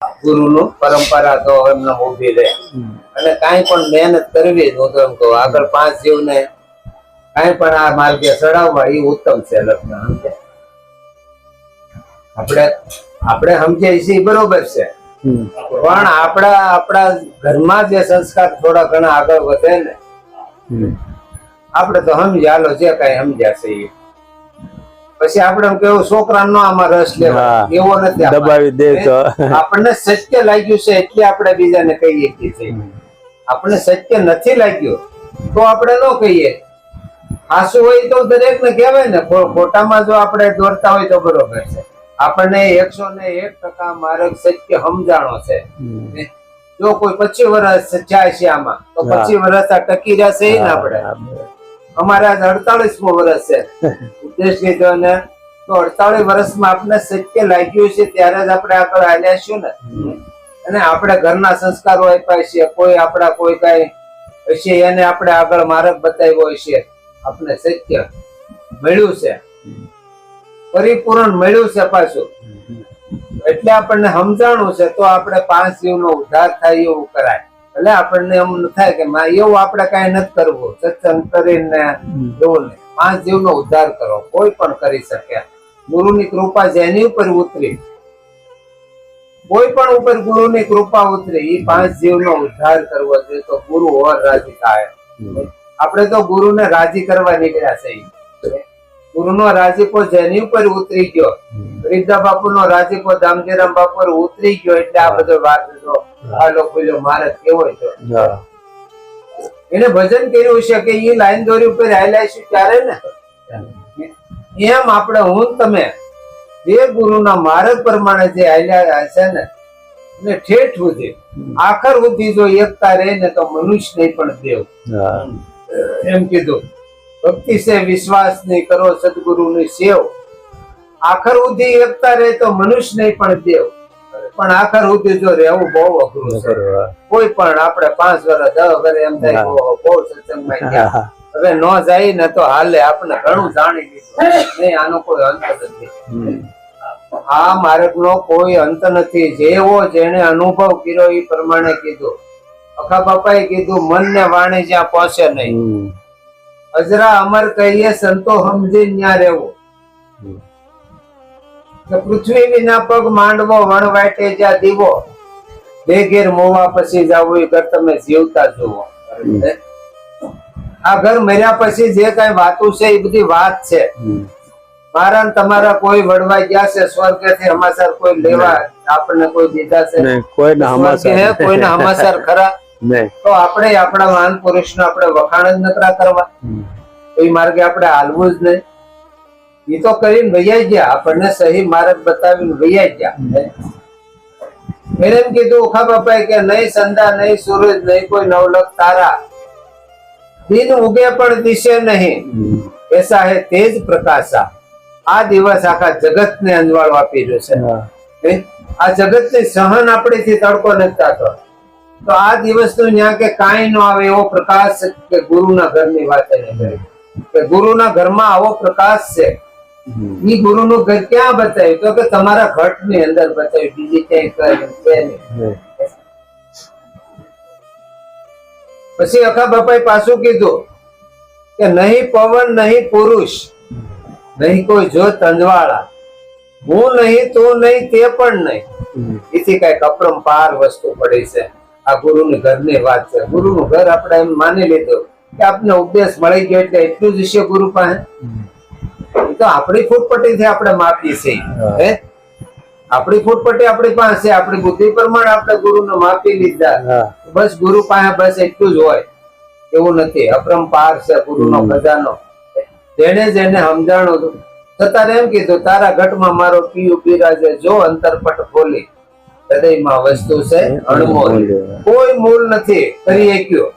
ગુરુનું પરંપરા તો એમને ઉભી રહે અને કાંઈ પણ મહેનત કરવી હું તો એમ કહું આગળ 5 જીવને કાંઈ પણ આ માર્ગે ચડાવવા એ ઉત્તમ છે. લગ્ન આપણે સમજીએ છીએ બરોબર છે, પણ આપણા ઘરમાં જે સંસ્કાર થોડા ઘણા આગળ વધે ને આપણે તો સમજી હાલો જે કઈ સમજ્યા છે પછી આપણે કેવું છોકરા નો આમાં રસ લેવા એવો નથી. દબાવી દે તો આપણને સત્ય લાગ્યું છે એટલે આપણે બીજાને કહીએ છીએ. આપણને સત્ય નથી લાગ્યું તો આપણે ન કહીએ. હાસુ હોય તો દરેક ને કહેવાય ને, ખોટામાં જો આપણે દોરતા હોય તો બરોબર છે. આપણને 101% માર્ગ સત્ય સમજાણો છે. જો કોઈ 25 વર્ષ જાય છે આમાં તો 25 વર્ષ આ ટકી રહેશે ને. આપણે અમારા 48મું વર્ષ છે ઉદ્દેશ લીધો ને, તો 48 વર્ષમાં આપણે સત્ય લાગ્યું છે ત્યારે જ આપણે આગળ આવ્યા છીએ ને. અને આપણે ઘરના સંસ્કારો આપ્યા છે, કોઈ આપણા કોઈ કઈ હશે એને આપણે આગળ માર્ગ બતાવ્યો હશે. આપણે સત્ય મળ્યું છે, પરિપૂર્ણ મળ્યું છે પાછું, એટલે આપણને સમજાણું છે તો આપણે 5 જીવનો ઉદ્ધાર થાય એવું કરાય. એટલે આપણને એમ થાય કે એવું આપણે કઈ નથી કરવું, સત્સંગ કરીને એવું નહીં. 5 જીવનો ઉદ્ધાર કરો, કોઈ પણ કરી શકે. ગુરુની કૃપા જેની ઉપર ઉતરી, કોઈ પણ ઉપર ગુરુની કૃપા ઉતરી, એ 5 જીવનો ઉદ્ધાર કરવો જોઈએ તો ગુરુ ઓર રાજી થાય. આપણે તો ગુરુને રાજી કરવા નીકળ્યા છે. ગુરુનો રાજીપો જેની ઉપર ઉતરી ગયો, રીધા બાપુ નો રાજીપો દામજીરામ બાપુ પર ઉતરી ગયો એટલે આ બધો વાત આ લોકો મારે કેવો છે. એને ભજન કર્યું છે કે એ લાઈન દોરી ઉપર આવેલા છે ત્યારે ને એમ આપણે હું તમે જે ગુરુના માર્ગ પ્રમાણે જે આવેલા છે ને એને ઠેઠ સુધી આખર સુધી જો એકતા રહે ને તો મનુષ્ય નહીં પણ દેવ. એમ કીધું ભક્તિ છે વિશ્વાસ નહીં કરો સદગુરુની સેવ. આખર સુધી એકતા રહે તો મનુષ્ય નહીં પણ દેવ. પણ આખર સુધી જો રહેવું બહુ અઘરું છે. કોઈ પણ આપણે 5 વર્ષ 10 વર્ષ એમ થાય બહુ સત્સંગમાં ગયા, હવે ન જાય ને તો હાલે. આપણે ઘણું જાણી લીધું નહીં, આનો કોઈ અંત નથી. આ માર્ગનો કોઈ અંત નથી. જેવો જેને અનુભવ કર્યો એ પ્રમાણે કીધું. અખા બાપાએ કીધું મન ને વાણી જ્યાં પહોંચે નહીં, અજરા અમર કહીએ સંતો સમજી ન્યા રહેવું. પૃથ્વી વિના પગ માંડવો વણવાટે જ્યાં દીવો, બે ઘેર મોવા પછી જાવું એ ઘર તમે જીવતા જુઓ. આ ઘર મર્યા પછી જે કઈ વાતું છે એ બધી વાત છે. મારા તમારા કોઈ વડવા ગયા છે સ્વર્ગથી સમાચાર કોઈ લેવા આપણને કોઈ દીધા છે? કોઈના સમાચાર ખરા? તો આપણે આપણા મહાન પુરુષ નો આપણે વખાણ જ નકરા કરવા, એ માર્ગે આપણે હાલવું જ નહીં. એ તો કરીને વૈયા ગયા, આપણને સહી માર્ગ બતાવીને વૈયા ગયા. એને એમ કીધું ઉખા બાપાએ કે નહીં સંધા નહીં સૂરજ નહીં કોઈ નવલખ તારા, દિન ઉગે પણ દિશે નહીં, એસા હે તેજ પ્રકાશા. આ દિવસ આખા જગત ને અંજવાળો આપી રહ્યો છે. આ જગત ની સહન આપણીથી તડકો નથી થતો, તો આ દિવસ નું ન્યા કે કાંઈ ન આવે એવો પ્રકાશ કે ગુરુના ઘરની વાત એને કરી કે ગુરુના ઘરમાં આવો પ્રકાશ છે. ઈ ગુરુનું ઘર ક્યાં બતાવ્યું? તો કે તમારા ઘટ ની અંદર બતાવ્યું, બીજી ક્યાંય છે નહીં. પછી અખા બાપાએ પાછું કીધું કે નહીં પવન નહીં પુરુષ નહીં કોઈ જોત અંજવાળા, હું નહીં તું નહીં તે પણ નહીં. એથી કઈક અપરંપાર વસ્તુ પડી છે. આ ગુરુની ઘરની વાત છે. ગુરુનું ઘર આપણે એમ માની લીધું કે આપને ઉપદેશ મળી ગયો એટલે એટલું જ છે ગુરુ પાસે. તો આપણી ફૂટપટ્ટીથી આપણે માપીએ છીએ. આપણી ફૂટપટ્ટી આપણી પાસે, આપણી બુદ્ધિ પ્રમાણે આપણે ગુરુને માપી લીધા, બસ ગુરુ પાસે બસ એટલું જ હોય એવું નથી. અપરંપાર છે ગુરુનો ખજાનો. જેને જેને સમજાણું છતાં એમ કીધું તારા ઘટમાં મારો પીયું બિરાજે જો અંતરપટ ખોલી, હૃદયમાં વસ્તુ છે અણમોલ, કોઈ મૂળ નથી કરી શક્યો.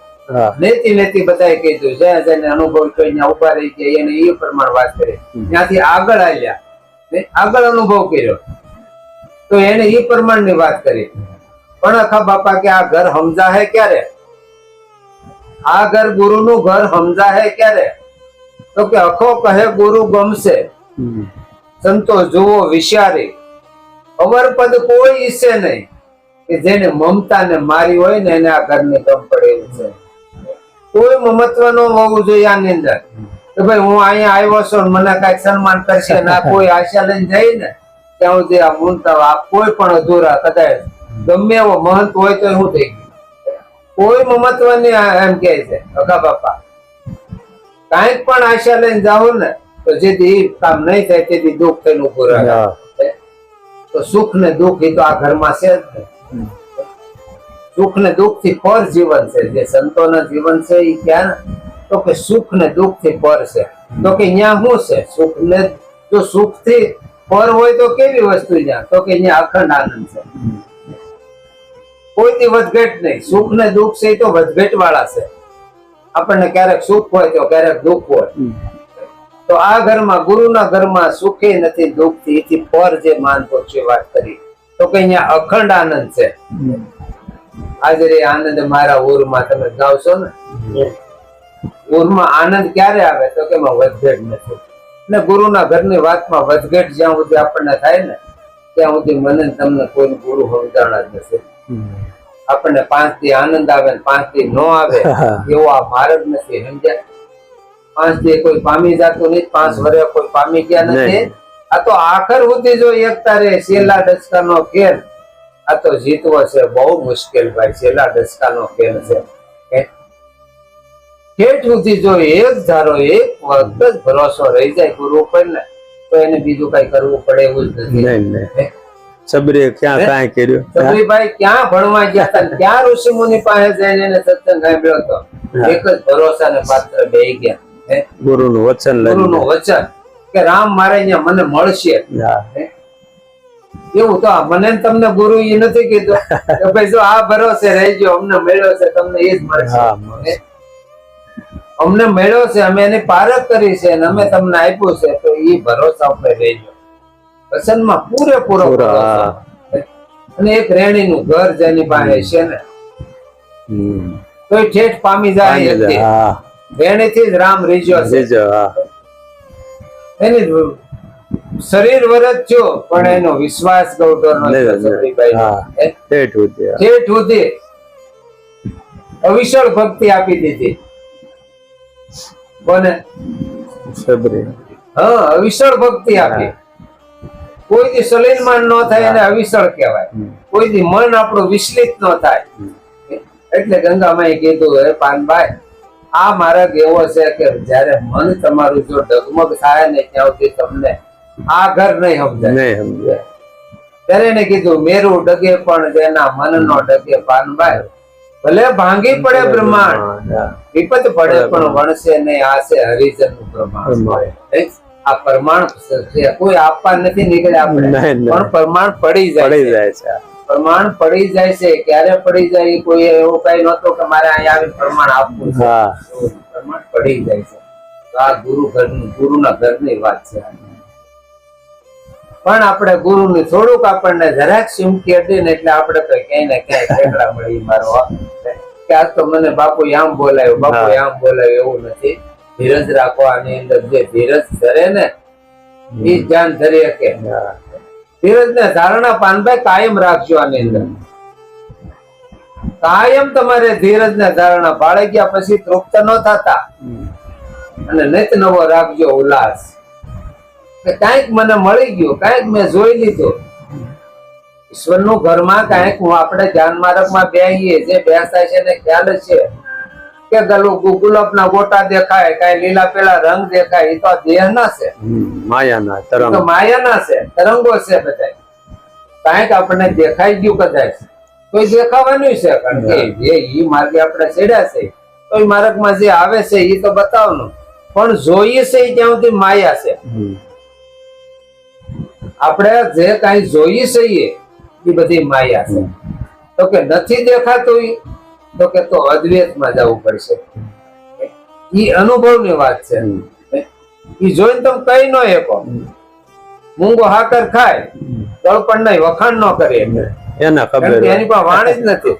નેતી નેતી બધાએ કીધું, જ્યાં જેને અનુભવ થયો ત્યાં ઉભા રહી ગયા, એને એ પ્રમાણે વાત કરી. ત્યાંથી આગળ આવ્યા, આગળ અનુભવ કર્યો તો એને એ પ્રમાણની વાત કરી. પણ અખા બાપા કે આ ઘર સમજા હે ક્યારે? આ ઘર ગુરુનું ઘર સમજા હે ક્યારે? તો કે અખો કહે ગુરુ ગમશે, સંતો જુઓ વિચારી, અવર પદ કોઈ ઈચ્છે નહીં, કે જેને મમતા ને મારી હોય ને એને આ ઘરની કમ પડે એવું છે. કોઈ મમત્વ ન હોવું જોઈએ આની અંદર કે ભાઈ હું અહીંયા આવ્યો છું ને મને કઈક સન્માન કરશે ના. કોઈ આશા લઈને જાય ને ત્યાં સુધી આ મૂંઝતા આ કોઈ પણ અધૂરા કદાચ ગમે એવો મહંત હોય તો શું થઈ ગયું. કોઈ મમત્વ ની એમ કે છે અગા બાપા કાંઈક પણ આશા લઈને જાઓ ને તો જેથી કામ નહીં થાય તેથી દુઃખ થઈને ઉભું રહે. તો સુખ ને દુઃખ એ તો આ ઘરમાં છે જ ને. સુખ ને દુઃખ થી પર જીવન છે. જે સંતોના જીવન છે એ ક્યાં તો કે સુખ ને દુઃખ થી પર છે. તો કે અહીંયા શું છે સુખ ને જો સુખ થી પર હોય તો કેવી વસ્તુ જ્યાં તો કે અહીંયા અખંડ આનંદ છે. કોઈ દી વધઘટ નહીં. સુખ ને દુઃખ છે એ તો વધઘટ વાળા છે. આપણને ક્યારેક સુખ હોય તો ક્યારેક દુઃખ હોય. તો આ ઘરમાં ગુરુના ઘરમાં સુખે નથી દુઃખ થી પર જે માનપુરુષે વાત કરી તો કે અહીંયા અખંડ આનંદ છે. હાજરે આનંદ મારા ઉરમાં તમે ગાવ છો ને ઉરમાં આનંદ ક્યારે આવે તો કે એમાં વધઘટ નથી. ને ગુરુના ઘરની વાતમાં વધઘટ જ્યાં સુધી આપણને થાય ને ત્યાં સુધી મને તમને કોઈ ગુરુ સમજાણા જ નથી. આપણને 5 દી આનંદ આવે ને 5 દી નો આવે એવો આ માર્ગ નથી. સમજ્યા? 5 દી કોઈ પામી જતું નહીં. 5 વર્ષ કોઈ પામી ગયા નથી. આ તો આખર સુધી જો એકતા રે છેલ્લા દશકાનો ખેલ આ તો જીતવો છે બહુ મુશ્કેલ ભાઈ. છેલ્લા દશકાનો ખેલ છે. ઠેઠ સુધી જો એક ધારો એક વખત જ ભરોસો રહી જાય ગુરુ ઉપર ને તો એને બીજું કઈ કરવું પડે એવું જ નથી. સબરી ક્યાં કાંઈ કર્યું. સબરીભાઈ ક્યાં ભણવા ગયા હતા ક્યાં ઋષિ મુનિ પાસે જઈને એને સત્સંગ સાંભળ્યો હતો. એક જ ભરોસા ને પાત્ર બેહી ગયા. ગુરુનું વચન ગુરુનું વચન કે રામ મારે અહીંયા મને મળશે. એવું તો મને તમને ગુરુ એ નથી કીધું કે ભાઈ જો આ ભરોસે રહેજો અમને મળ્યો છે તમને એ જ મળશે. અમને મળ્યો છે અમે એની પારખ કરી છે અને અમે તમને આપ્યું છે તો એ ભરોસા આપણે રહેજો. વસનમાં પૂરેપૂરો અને એક રેણી નું ઘર જેની પાસે છે ને તો ઠેઠ પામી જાય. રેણી થી જ રામ રીજો છે. એની શરીર વરત થયો પણ એનો વિશ્વાસ ગૌતો ઠેઠ સુધી અવિચળ ભક્તિ આપી દીધી. કોને? હા અવિચળ ભક્તિ આપી. કોઈ દી સલીલમાન ન થાય એને અવિચળ કહેવાય. કોઈ દી મન આપણું વિચલિત ન થાય. એટલે ગંગામાએ કીધું હે પાનભાઈ આ માર્ગ એવો છે કે જયારે મન તમારું જો ડગમગ થાય ને ત્યાં સુધી તમને આ ઘર નહીં સમજાય. ત્યારે એને કીધું મેરું ડગે પણ જેના મન નો ડગે પાનભાઈ ભલે ભાંગી પડે બ્રહ્માંડ વિપત પડે પણ વણશે નહીં. આ છે હરિજન નું પ્રમાણ. આ પ્રમાણ કોઈ આપવા નથી નીકળે આપણે પણ પ્રમાણ પડી જાય છે. પ્રમાણ પડી જાય છે. ક્યારે પડી જાય કોઈ એવું કઈ નતું કે મારે અહીંયા આવી પ્રમાણ આપવું છે. પ્રમાણ પડી જાય છે. આ ગુરુના ઘરની વાત છે. પણ આપણે ગુરુની થોડુંક આપણને જરાક સિમકી હતી ને એટલે આપણે તો ક્યાંય ને ક્યાંય ઠેકડા મળી મારો કે આજ તો મને બાપુ આમ બોલાયો બાપુ આમ બોલાયો એવું નથી. ધીરજ રાખો. આની અંદર જે ધીરજ ધરે ને એ ધ્યાન ધરી શકે. ધીરજ ને ધારણા પાનભાઈ કાયમ રાખજો. આની અંદર કાયમ તમારે ધીરજ ને ધારણા બાળી ગયા પછી તૃપ્ત ન થતા અને નિત નવો રાખજો ઉલ્લાસ કે કાંઈક મને મળી ગયું કાંઈક મેં જોઈ લીધું. ઈશ્વર નું ઘરમાં કાંઈક હું આપણે ધ્યાન માર્ગમાં બેહીએ જે બેસતા છે ને ખ્યાલ છે કે ગુલાબ ના ગોટા દેખાય કઈ લીલા પેલા રંગ દેખાય એ તો દેહ ના છે. માયાના તરંગ માયાના છે તરંગો છે બધા. કાંઈક આપણને દેખાઈ ગયું કદાચ કોઈ દેખાવાનું છે કારણ કે જે ઈ માર્ગે આપણે ચડ્યા છે તો એ માર્ગમાં જે આવે છે એ તો બતાવવાનું પણ જોઈએ છે ત્યાં સુધી માયા છે. આપણે જે કઈ જોઈએ છીએ એ બધી માયા છે. તો કે નથી દેખાતું તો કે તો અદ્વૈતમાં જવું પડશે. ઈ અનુભવની વાત છે. ઈ જોઈને તમે કઈ ન શકો. મૂંગો હાકર ખાય તળપણ નહીં વખાણ ન કરે એના ખબર એની પાસે વાણી જ નથી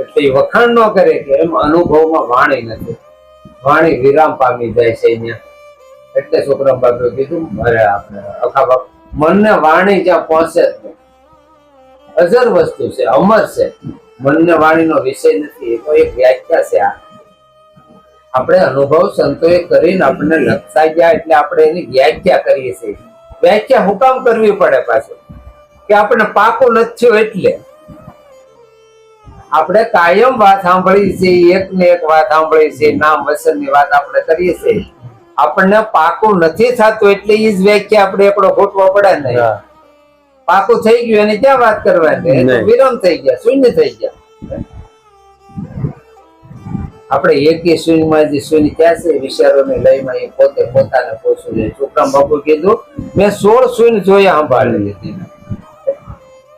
એટલે એ વખાણ ન કરે કે એમ અનુભવમાં વાણી નથી. વાણી વિરામ પામી જાય છે અહીંયા. એટલે છોકરા બાપે કીધું અરે આપણે અખા બાપ મનને વાણી જ્યાં પહોંચે જ નહીં અજર વસ્તુ છે, અમર છે, મનને વાણીનો વિષય નથી. એ તો એક વ્યાખ્યા છે. આ આપણે અનુભવ સંતોએ કરીને આપણને લક્ષાઈ ગયા એટલે આપણે એની વ્યાખ્યા કરીએ છીએ. વ્યાખ્યા હું કામ કરવી પડે પાછું? કે આપણે પાકું નથી થયું એટલે. આપણે કાયમ વાત સાંભળી છે, એક ને એક વાત સાંભળી છે, નામ વસન ની વાત આપણે કરીએ છીએ. આપણને પાકું નથી થતું એટલે એ જ વ્યાખ્યા આપણે એકડો ખોટવો પડે ને. પાકું થઈ ગયું એની ક્યાં વાત કરવાની? એ તો વિરામ થઈ ગયા, શૂન્ય થઈ ગયા. આપણે એકી શૂન્યમાં જે શૂન્ય ક્યાં છે? વિચારોની લયમાં એ પોતે પોતાને પૂછવું જોઈએ. છોકરા બાપુ કીધું મેં 16 શૂન્ય જોયા સંભાળી લીધી.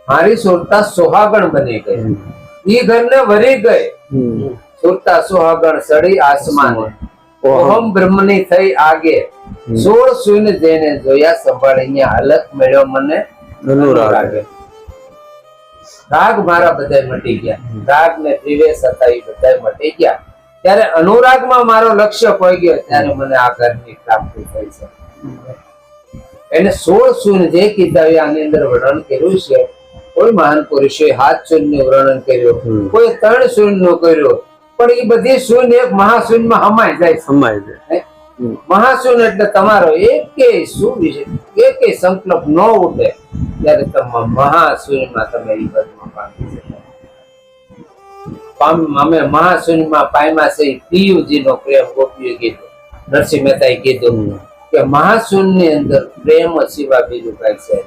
મારી સુરતા સુહાગણ બની ગઈ, ઈ ઘરને વરી ગઈ. સુરતા સુહાગણ સડી આસમાને, ઓહમ બ્રહ્મની થઈ આગે. 16 શૂન્ય જઈને જોયા સંભાળીને હાલત મળ્યો મને અનુરાગે. રાગ મારા બધા મટી ગયા, રાગ ને દ્વેષ હતા એ બધા મટી ગયા. ત્યારે અનુરાગમાં મારો લક્ષ્ય પહોંચી ગયો, ત્યારે મને આ ઘરની પ્રાપ્તિ થઈ છે. એને 16 શૂન્ય જે કીધા આની અંદર વર્ણન કર્યું છે. કોઈ મહાન પુરુષોએ 7 શૂન્ય વર્ણન કર્યું, કોઈ 3 શૂન્ય નું કર્યું, પણ એ બધી શૂન્ય એક મહાશૂન્યમાં હમાઈ જાય. મહાશૂન્ય એટલે તમારો એકેય સંકલ્પ ન ઉઠે ત્યારે તમે મહાશૂન્યમાં તમે એ પદમાં પામી શકો. અમે મહાશૂન્યમાં પામ્યા છે. પિયુજી નો પ્રેમ ગોપીએ કીધું, નરસિંહ મહેતાએ કીધું કે મહાશૂન્ય ની અંદર પ્રેમ સિવાય બીજું કઈ છે.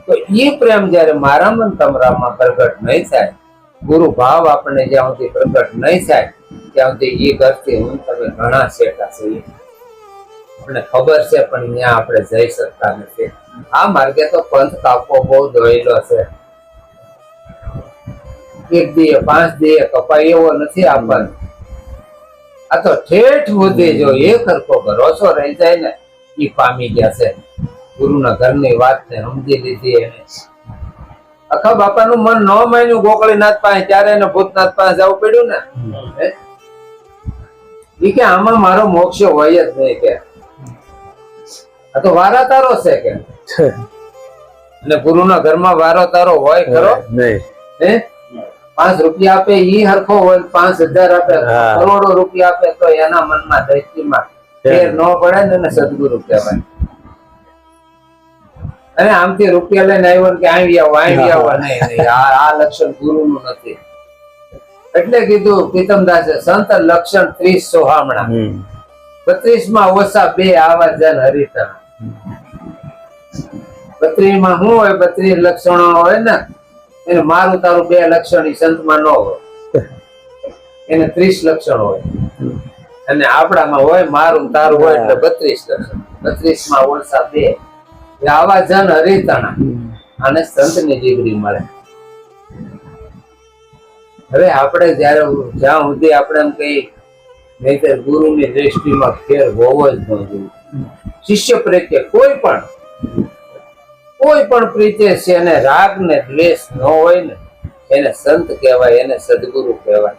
તો એ પ્રેમ જયારે મારામાં તમારામાં પ્રગટ નહીં થાય, ગુરુ ભાવ આપણને જ્યાં સુધી પ્રગટ નહીં થાય ત્યાં સુધી એ ઘરથી હું તમે ઘણા શેઠા છીએ. આપણને ખબર છે પણ ત્યાં આપણે જઈ શકતા નથી. આ માર્ગે તો પંથ કાપવો બહુ દોયલો છે. 1 દીએ 5 દીએ કપાય એવો નથી આપણને. આ તો ઠેઠ સુધી જો એ સરખો ભરોસો રહી જાય ને એ પામી ગયા છે. ગુરુના ઘરની વાત ને સમજી લીધી એને. આખા બાપાનું મન ન માન્યું ગોકળીનાથ પાસે, ત્યારે એને ભૂતનાથ પાસે જવું પડ્યું ને. એ કે આમાં મારો મોક્ષ હોય જ નહીં કે આ તો વારા તારો છે કે. અને ગુરુના ઘરમાં વારો તારો હોય ખરો? હે 5 રૂપિયા આપે ઈ હરખો હોય, 5000 આપે, કરોડો રૂપિયા આપે તો એના મનમાં દ્રષ્ટિમાં ફેર ન પડે ને સદગુરુ કહેવાય. અને આમથી રૂપિયા લઈને આવ્યો કે આવી આવો નહીં, આ લક્ષણ ગુરુ નું નથી. એટલે કીધું પ્રીતમદાસે સંત લક્ષણ 30 સોહામણા, 32 માં ઓછા 2 આવા જન હરિતણા. 32 માં શું હોય? 32 લક્ષણો હોય ને. એને મારું તારું 2 લક્ષણ સંતમાં ન હોય, એને 30 લક્ષણ હોય. અને આપણામાં હોય મારું તારું હોય એટલે 32 લક્ષણ. 32 માં ઓછા 2 આવા જન હરિતણા. આને સંત ની ડિગ્રી મળે. હવે આપણે જ્યાં સુધી આપણે એમ કહીએ નહીંતર ગુરુની દ્રષ્ટિમાં ફેર હોવો જ ન જોઈએ. શિષ્ય પ્રત્યે કોઈ પણ પ્રીતે છે એને રાગ ને દ્વેષ ન હોય ને એને સંત કહેવાય, એને સદગુરુ કહેવાય.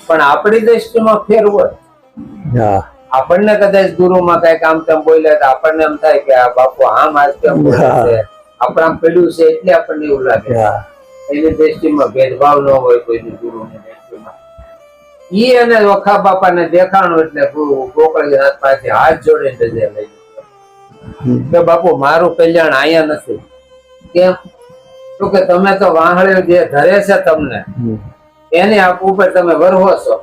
પણ આપણી દ્રષ્ટિમાં ફેર હોય. આપણને કદાચ ગુરુમાં કઈ કામ તેમ બોલ્યા તો આપણને એમ થાય કે આ બાપુ આમ આજ કેમ બોલે છે, આપણા પડ્યું છે એટલે આપણને એવું લાગે. એની દ્રષ્ટિમાં ભેદભાવ ન હોય કોઈની ગુરુની દ્રષ્ટિમાં. ઈ અને વખા બાપાને દેખાણું એટલે ગોકળીનાથ પાસે હાથ જોડીને રજા લઈ કે બાપુ મારું કલ્યાણ અહીંયા નથી. કેમ? તો કે તમે તો વાહળે જે ધરે છે તમને એની આપ ઉપર તમે વરવો છો,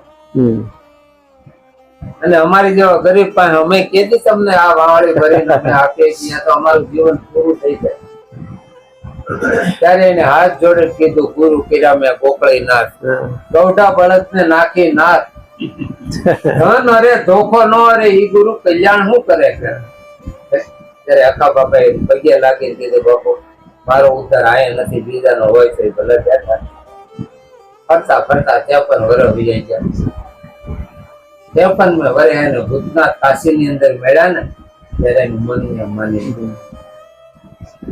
અને અમારી જેવા ગરીબ પાસે અમે કેથી તમને આ વાવડી ભરીને અમે આપીએ છીએ તો અમારું જીવન પૂરું થઈ જાય. ત્યારે એને હાથ જોડે કીધું ગુરુ કર્યા મેં ગોકળીનાથ, ગૌઢા બળદ ને નાખી નાથ. ધન અરે ધોખો ન અરે ઈ ગુરુ કલ્યાણ શું કરે છે? ત્યારે આખા બાપા પગે લાગીને કીધું બાપુ મારો ઉત્તર આયા નથી, બીજાનો હોય તો ભલે બેઠા. ફરતા ફરતા 53 વર્ષ વીજાઈ ગયા. 53 વર્ષ એને ભૂતનાથ કાશી ની અંદર મળ્યા ને ત્યારે એનું મન માની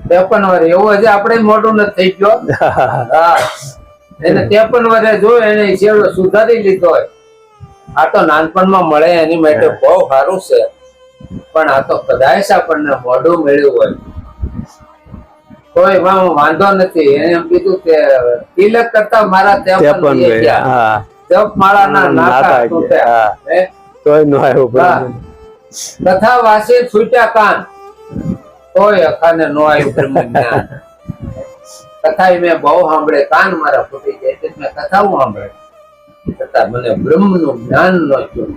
53 વર્ષ એવો હજી આપણે મોટું નથી થઈ ગયો. એને 53 વર્ષે જો એને છેવડો સુધારી લીધો હોય. આ તો નાનપણમાં મળે એની માટે બહુ સારું છે, પણ આ તો કદાચ આપણને મોઢું મળ્યું હોય કોઈ વાંધો નથી. એને એમ કીધું કે તિલક કરતા મારા 53 53 વહી ગયા. હા જપ માળાના નાકા નાકા તૂટ્યા. હા. હે? તોય નો આવ્યો હા. બ્રહ્મ. કથા વાસી છૂટ્યા કાન તોય અખાને નો આવ્યું બ્રહ્મ જ્ઞાન. કથા મેં બહુ સાંભળે, કાન મારા ફૂટી જાય એટલે મેં કથાઓ સાંભળે, છતાં મને બ્રહ્મ નું જ્ઞાન નો થયું.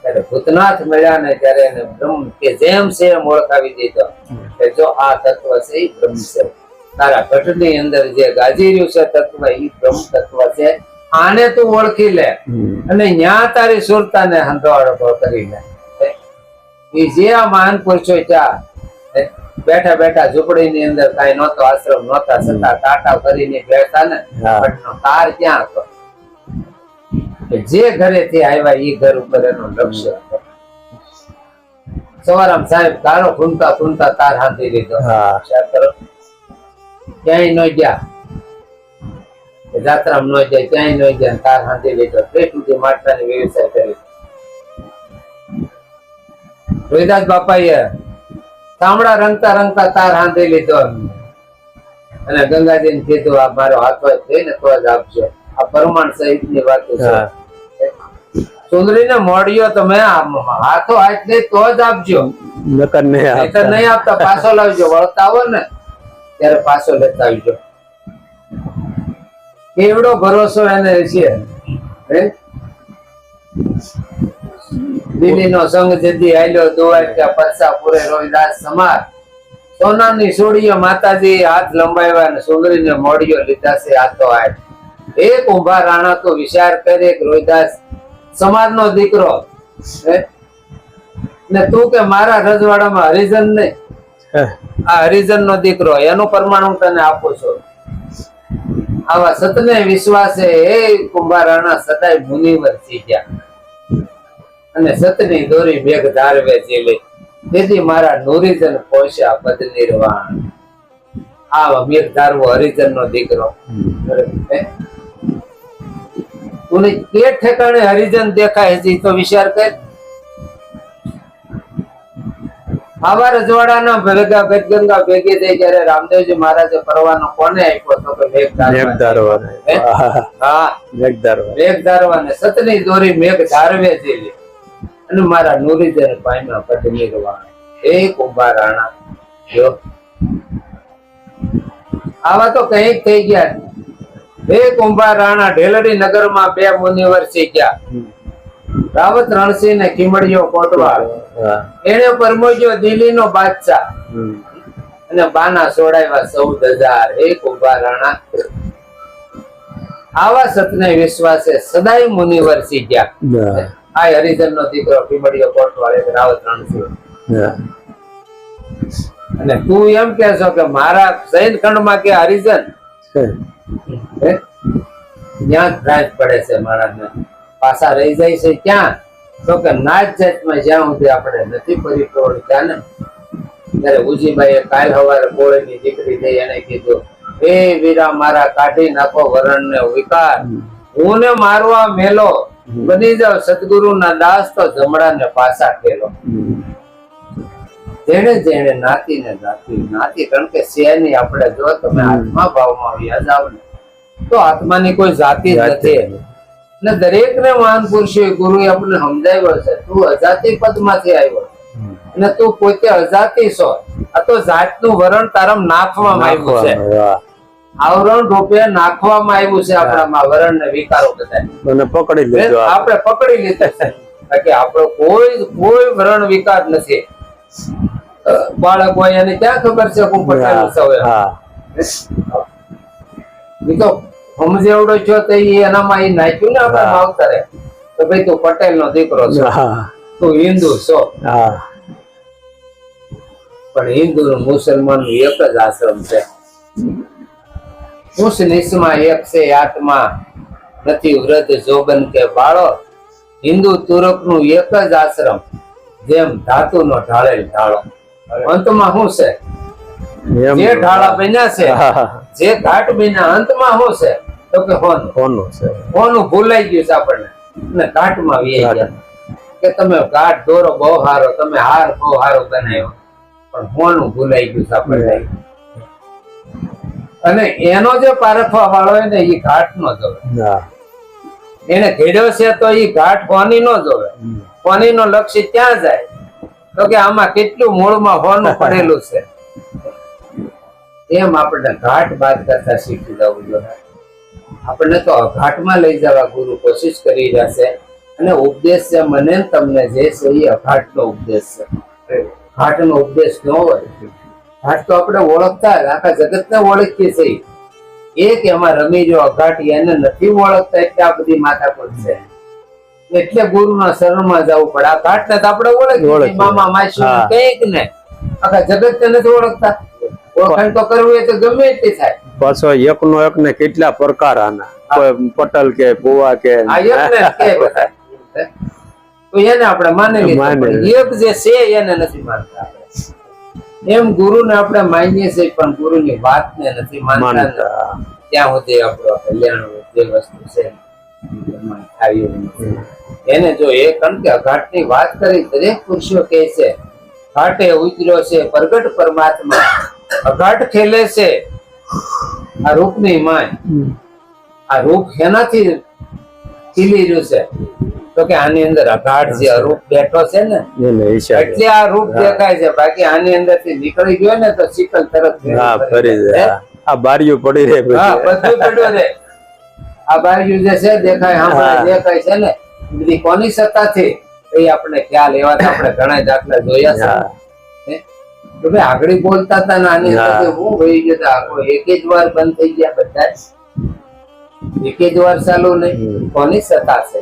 ત્યારે ભૂતનાથ મળ્યા ને ત્યારે એને બ્રહ્મ કે જેમ છે એમ ઓળખાવી દીધો કે જો આ તત્વ છે એ બ્રહ્મ છે. તારા ઘટની અંદર જે ગાજી રહ્યું છે તત્વ એ બ્રહ્મ તત્વ છે. આને તું ઓળખી લે અને ન્યા તારી સુરતાને હંધવાળો કરી લે. એ જે આ મહાન પુરુષો ત્યાં બેઠા બેઠા ઝૂંપડી ની અંદર કઈ નહોતો, આશ્રમ નહોતા, છતાં ટાટા કરીને બેઠા ને ભટ્ટનો તાર ક્યાં હતો? જે ઘરેથી આવ્યા એ ઘર ઉપર એનું લક્ષ્ય હતો. સવારામ સાહેબ તારો ખૂંદતા ખૂંદતા તાર હાંધી લીધો. હા. ક્યાંય ન ગયા, જાત્રામાં ન જાય, ક્યાંય ન ગયા, તાર હાંધી લીધો. પેટ સુધી માટલાની વ્યવસાય કરી. રોહિદાસ બાપાએ તાંબડા રંગતા રંગતા તાર હાંધી લીધો અને ગંગાજીને કીધું આ મારો હાથો થઈને તો જ આપજો. આ પરમાણ સહિત ની વાત છે. સુંદરીને મળ્યો તમે હાથો હાથ દે તો જ આપજો, નકર નહીં નહીંતર આપતા. નહીં આપતા. પાછો લાવજો. વળતા આવો ને ત્યારે પાછો લેતા આવજો. કેવડો ભરોસો એને છે. દિલ્હી નો સંઘ જદી આલ્યો દોવાય પરસા પૂરે રોહિદાસ સમાર. સોનાની સોડીઓ માતાજી હાથ લંબાવ્યા અને સુંદરીને મોડિયો લીધા છે હાથો હાથ. એક ઊભા રાણા તો વિચાર કરે કે રોહિદાસ સમાજનો દીકરો ને તું કે મારા રજવાડામાં હરિજન ને આ હરિજન નો દીકરો, એનું પ્રમાણ હું તને આપું છું. આવા સતને વિશ્વાસે એ કુંભાર રાણા સદાય મુનિવર થઈ ગયા અને સતની દોરી મેઘ ધારવે ચીલી. તેથી મારા નુરીજન પોષ્યા પદ નિર્વાણ. આવા મેઘ ધારવો હરિજન નો દીકરો. તું કે ઠેકાણે હરિજન દેખાય છે તો વિચાર કર. આવા રજવાડાના ભેગા ગંગા ભેગી થઈ ત્યારે રામદેવજી મહારાજે પરવાનો કોને આપ્યો તો કે મેઘ ધારવા. હા, મેઘ ધારવા. મેઘ ધારવા ને સતની દોરી મેઘ ધારવે ચીલી અને મારા નુરીજન પામ્યા પદ નિર્વાણ. એક ઊભા રાણા જો આવા તો કઈક થઈ ગયા. એક ઊભા રાણા ઢેલડી નગર માં 2 મુનિવર થઈ ગયા. રાવત રણસિંહ ને ખીમડીયો કોટવાળ. એને પરમોજ્યો દિલ્હી નો બાદશાહ અને બાના સોડાવ્યા 14,000. એક ઊભા રાણા આવા સતને વિશ્વાસે સદાય મુનિવર થઈ ગયા. આ હરિજન નો દીકરો ખીમડીયો કોટવાળ એક રાવત રણસિંહ. અને તું એમ કે છો કે મારા સૈન ખંડ માં કે હરિજન ત્યાં રાજ પડે છે મારા પાછા રહી જાય છે ક્યાં? તો કે નાચ જાતમાં જ્યાં સુધી આપણે નથી પરિપ્રવણ ત્યાં ને ત્યારે ઉજીબાઈએ કાલ સવારે કોળીની દીકરી થઈ એને કીધું એ વીરા મારા કાઢી નાખો વરણ ને વિકાર. હું ને મારવા મેલો બની જાવ સદગુરુ ના દાસ તો જમણા ને પાછા ખેલો. જેને જેને નાતી ને નાતી કારણ કે શેની આપણે જો તમે આત્મા ભાવમાં વ્યા જાવ ને તો આત્માની કોઈ જાતિ જ નથી. ને દરેક ને મહાન પુરુષો ગુરુ આપણને સમજાવ્યો છે તું અજાતિ પદ માંથી આવ્યો અને તું પોતે અજાતિ છો. આ તો જાત નું વરણ તારમ નાખવામાં આવ્યું છે. આવરણ રૂપે નાખવામાં આવ્યું છે આપણામાં વરણ ને વિકારો બધા પકડી લીધો. આપણે પકડી લીધા છે. બાકી આપણો કોઈ વરણ વિકાર નથી. બાળક હોય એને ક્યાં ખબર છે હું પટેલ છું તો સમજેવડો છો તો એનામાં એ નાખ્યું ને આપણે માવતરે તો ભાઈ તું પટેલ નો દીકરો છો, તું હિન્દુ છો. પણ હિન્દુ નું મુસલમાન નું એક જ આશ્રમ છે. ઉસ નિસ્માં એક છે આત્મા નથી વૃદ્ધ જોબન કે બાળો. હિન્દુ તુરક નું એક જ આશ્રમ જેમ ધાતુ નો ઢાળેલ ઢાળો. અંતમાં શું છે? જે ઢાળા બન્યા છે જે ઘાટ બન્યા અંતમાં શું છે તો કે હોનું છે. હોનું ભૂલાઈ ગયું છે આપણને અને ઘાટમાં વી ગયા કે તમે ઘાટ દોરો બહુ સારો, તમે હાર બહુ સારો બનાવ્યો પણ હોનું ભૂલાઈ ગયું છે આપણને. અને એનો જે પારખવા વાળો હોય ને એ ઘાટ નો જોવે. હા એને ઘેડ્યો છે તો એ ઘાટ કોની નો જોવે. કોની નો લક્ષ્ય ક્યાં જાય તો કે આમાં કેટલું મૂળમાં હોનું પડેલું છે. એમ આપણે ઘાટ બાદ કરતા શીખી જવું જોઈએ. આપણને તો અઘાટમાં લઈ જવા ગુરુ કોશિશ કરી રહ્યા છે. અને ઉપદેશ છે મને ને તમને જે છે એ અઘાટનો ઉપદેશ છે. ઘાટનો ઉપદેશ ન હોય. ઘાટ તો આપણે ઓળખતા આખા જગતને ઓળખીએ છીએ. એક એમાં રમી જો અઘાટ એને નથી ઓળખતા એટલે આ બધી માથાકૂટ છે. એટલે ગુરુના શરણમાં જવું પડે. આ ઘાટને તો આપણે ઓળખીએ મામા માસી કઈક ને આખા જગતને નથી ઓળખતા. ઓળખાણ તો કરવું એ તો ગમે એટલી થાય. પાછો એક નો એક ને કેટલા પ્રકાર આના કોઈ પટલ કે ભુવા કે આ એક ને કે બધા. તો એને આપણે માની લીધું. એક જે છે એને નથી માનતા આપણે. એમ ગુરુને આપણે માનીએ છીએ પણ ગુરુની વાતને નથી માનતા. ત્યાં સુધી આપણો કલ્યાણ જે વસ્તુ છે થાય નથી. એને જો એ કારણ કે અઘાટની વાત કરી દરેક પુરુષો કહે છે ઘાટે ઉતર્યો છે પ્રગટ પરમાત્મા અઘાટ ખેલે છે આ રૂપની માય. આ રૂપ એનાથી ખીલી રહ્યું છે તો કે આની અંદર અઘાટ જે રૂપ બેઠો છે ને એટલે આ રૂપ દેખાય છે. બાકી આની અંદર થી નીકળી ગયો ને તો શીતલ તરત આ બારીઓ પડી રહે. હા બધું પડ્યું રે. આ બારીઓ જે છે દેખાય સાંભળે દેખાય છે ને બધી કોની સત્તાથી એ આપણે ખ્યાલ એવા આપણે ઘણા દાખલા જોયા છે. તો ભાઈ આગળ બોલતા હતા ને આની અંદર હું વહી ગયો આખો એક જ વાર બંધ થઈ ગયા બધા. એક જ વાર ચાલુ નહીં. કોની સત્તા છે?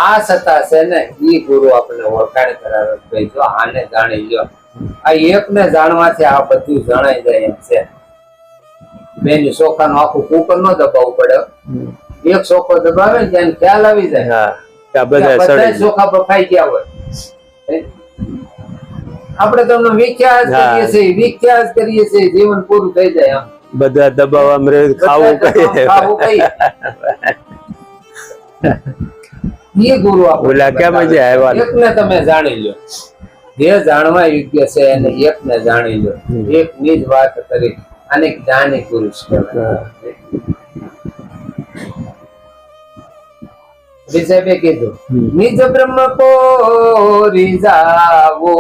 આ સત્તા છે ને ઈ ગુરુ આપણે ઓળખાણ કરાવે. ભાઈ જો આને જાણી લો. આ એક ને જાણવાથી આ બધું જણાઈ જાય એમ છે. બેન સોખાનું આખું કુકર નો દબાવવું પડે. એક સોખો દબાવે ને ત્યાં ખ્યાલ આવી જાય. બધા સોખા બફાઈ ગયા હોય. આપણે તમને વિખ્યાત કરીએ છીએ વિખ્યાત કરીએ છીએ જીવન પૂરું થઈ જાય. આમ બધા દબાવવા ખાવું કહીએ. એ ગુરુ ઓલા કેમ છે આવ્યા એકને તમે જાણી લો. જે જાણવા યોગ્ય છે એને એકને જાણી લો. એક ની જ વાત કરી અને જ્ઞાની પુરુષ કહેવાય. સાહેબે કીધું નિજ બ્રહ્મ કો રીઝાવો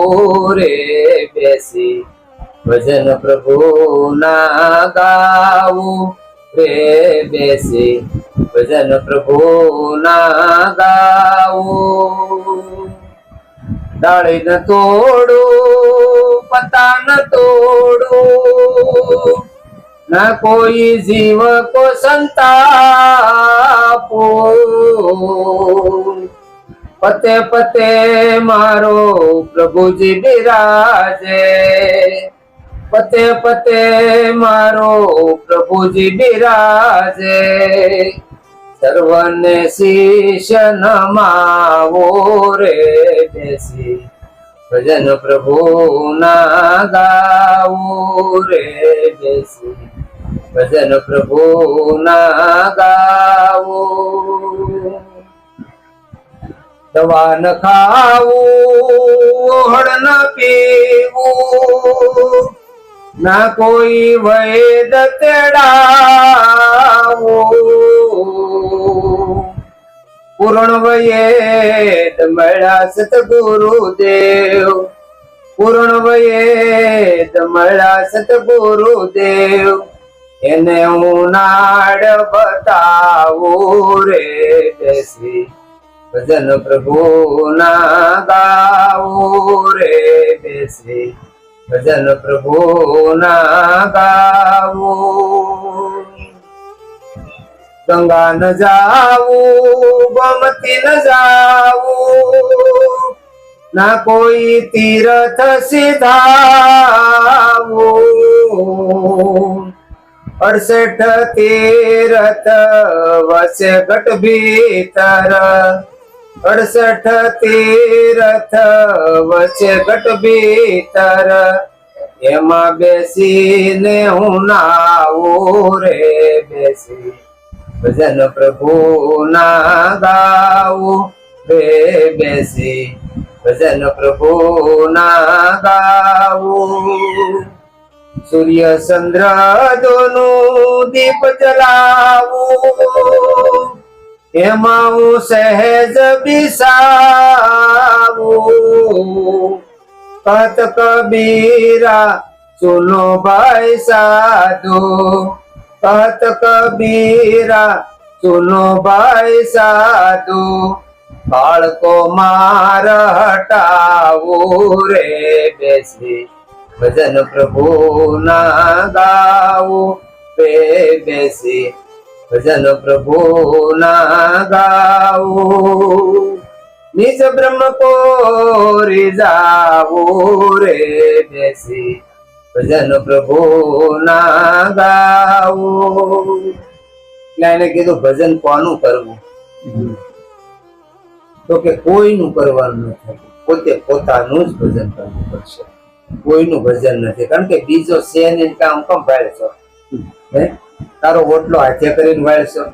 રે બેસી ભજન પ્રભુ ના ગાવું રે બેસી ભજન પ્રભુ ના ગાવું. ડાળી ન તોડું પતા ન તોડું ના કોઈ જીવ કો સંતાપો. પતે પતે મારો પ્રભુજી બિરાજે. પતે પતે મારો પ્રભુજી બિરાજે. સર્વને શીશ નમાવો રે બેસી ભજન પ્રભુ ના ગાવું રે બેસી ભજન પ્રભુ ના ગાવું. દવા ન ખાવું હળ ન પીવું ના કોઈ વૈદ તેડાવું. પૂર્ણ વૈદ મળ્યા સતગુરુદેવ. પૂર્ણ વૈદ મળ્યા સતગુરુદેવ. એને હું નાડ બતાવું રે બેસી ભજન પ્રભુ ના ગાવું રે બેસી ભજન પ્રભુ ના ગાવું. ગંગા ન જાવું ગોમતી ન જાવું ના કોઈ તીર્થ સિધાવું. 68 તીર્થ વસે ઘટ ભીતર. 68 તીર્થ વસે ઘટ ભીતર. એમાં બેસીને હું નાવું રે બેસી ભજન પ્રભુ ના ગાવું રે બેસી ભજન પ્રભુ ના ગાવું. સૂર્ય ચંદ્ર દોનું દીપ જલાવું, એમાં હું સહેજ બિસાવું. કહત કબીરા સુનો ભાઈ સાધુ, કહત કબીરા સુનો ભાઈ સાધુ. બાળકો માર હટાવું રે બેસી, ભજન પ્રભુ ના ગાવું રે બેસી, ભજન પ્રભુ ના ગાવું. નિજ બ્રહ્મ કોરી જાવું રે બેસી, ભજન પ્રભુ ના ગાવું. એટલે એને કીધું ભજન કોનું કરવું? તો કે કોઈનું કરવાનું નથી, પોતે પોતાનું જ ભજન કરવું પડશે. કોઈનું ભજન નથી, કારણ કે બીજો છે ને કામ કમ ભાળશો? હે, તારો ઓટલો હાથે કરીને વાળશો?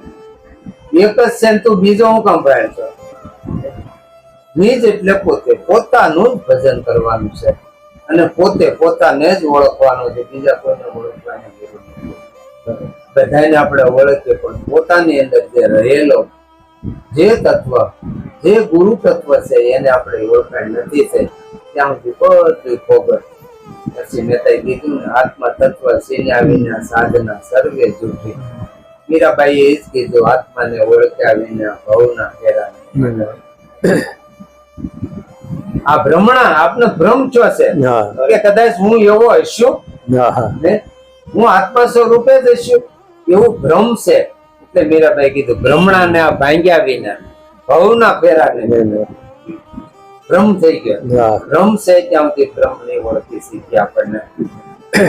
એક જ છે ને તું બીજો હું કામ ભાળશો? નિજ એટલે પોતે પોતાનું જ ભજન કરવાનું છે, અને પોતે પોતાને જ ઓળખવાનું છે, બીજા કોઈને ઓળખવાની જરૂર નથી. બધાને આપણે ઓળખીએ, પણ પોતાની અંદર જે રહેલો જે તત્વ, જે ગુરુ તત્વ છે એને આપણે ઓળખાણ નથી છે, ત્યાં સુધી બધું ખોગર. પછી મહેતાએ કીધું ને, આત્મા તત્વ સીન્યા વિના સાધના સર્વે જૂઠી. મીરાબાઈએ એ જ કીધું, આત્માને ઓળખ્યા વિના ભવના ફેરા. આ ભ્રમણા આપને ભ્રમ છો છે કે કદાચ હું એવો હશું ને, હું આત્મા સ્વરૂપે જ હશું, એવું ભ્રમ છે. એટલે મીરાબાઈ કીધું, ભ્રમણા ને આ ભાંગ્યા વિના ભવના ફેરા ને ભ્રમ થઈ ગયો. ભ્રમ છે ત્યાં સુધી ભ્રમ નહીં ઓળખી શીખી આપણને.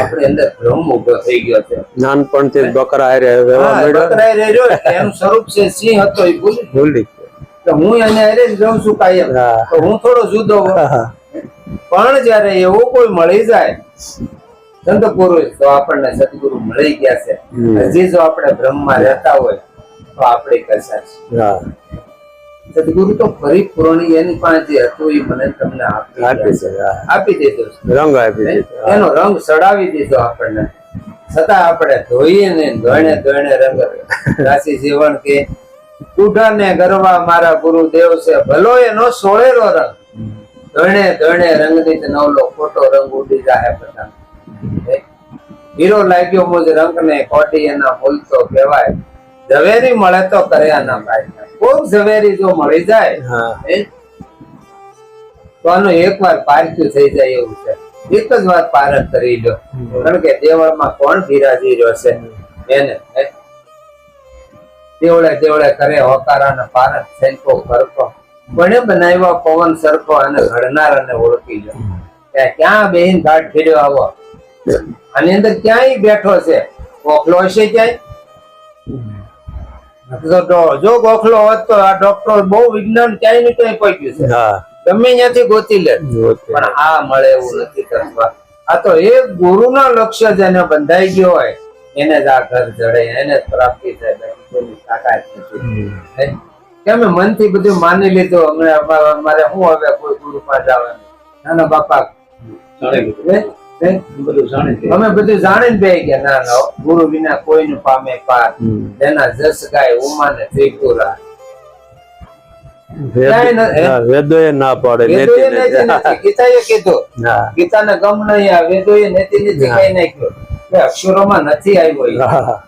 આપણી અંદર ભ્રમ ઉભો થઈ ગયો છે. નાનપણથી જ બકરા હારે રહેવા માંડ્યો. બકરા હારે રહ્યો એટલે એનું સ્વરૂપ છે સિંહ હતો એ ભૂલી તો હું એને હારે જ રહું છું કાયમ, તો હું થોડો જુદો હોઉં. પણ જયારે એવું કોઈ મળી જાય સંત પુરુષ, તો આપણને સદગુરુ મળી ગયા છે. હજી જો આપણે બ્રહ્મમાં રહેતા હોય તો આપણે કશા છે. સદગુરુ તો પરિપૂર્ણ એની પાસે જે હતું એ મને તમને આપી દીધો, રંગ આપી દીધો, એનો રંગ ચડાવી દીધો આપણને. છતાં આપણે ધોઈએ ને ધોણે ધોણે રંગ રાશિ જીવન કે ઉઠાને ગરવા મારા ગુરુદેવ છે, ભલો એનો સોળેલો રંગ. ધોણે ધોણે રંગની નવલો ખોટો રંગ ઉડી જાય બધા. હીરો લાગ્યો મુજ રંગ ને કોટી એના મૂલ તો કહેવાય, ઝવેરી મળે તો કર્યા ના ભાઈ. ખૂબ ઝવેરી જો મળી જાય તો આનું એકવાર પારખ્યું થઈ જાય એવું છે. એક જ વાર પારખ કરી લો, કારણ કે દેવળમાં કોણ બિરાજી રહ્યો છે એને. દેવળે દેવળે કરે હોકારા ને પારખ સેન્કો કરતો, બને બનાવ્યા પવન સરખો અને ઘડનાર અને ઓળખી લો. ક્યાં બેહીન ઘાટ ફેર્યો આવો, આની અંદર ક્યાંય બેઠો છે? ગોખલો હશે ક્યાંય? જો ગોખલો હોત તો આ ડોક્ટર બહુ વિજ્ઞાન ક્યાંય ને ક્યાંય પહોંચ્યું છે, ગમે ત્યાંથી ગોતી લે. પણ આ મળે એવું નથી કરવા. આ તો એક ગુરુના લક્ષ્ય જેને બંધાઈ ગયો હોય એને જ આ ઘર જડે, એને જ પ્રાપ્તિ થાય. કોઈની તાકાત નથી કે અમે મનથી બધું માની લીધું, અમારે શું હવે કોઈ ગુરુ પાસે જવાનું? નાના બાપા અમે બધું જાણીને બે ગયા, ના ના ગુરુ વિના કોઈનું પામે પાર, જેના જસ ગાય ઉમાને ત્રિપુરા. વેદોએ ના પાડે, ગીતાએ કીધું, ગીતાને ગમ નહીં આ વેદોએ નેતિ નથી કઈ નાખ્યો, અક્ષરોમાં નથી આવ્યો.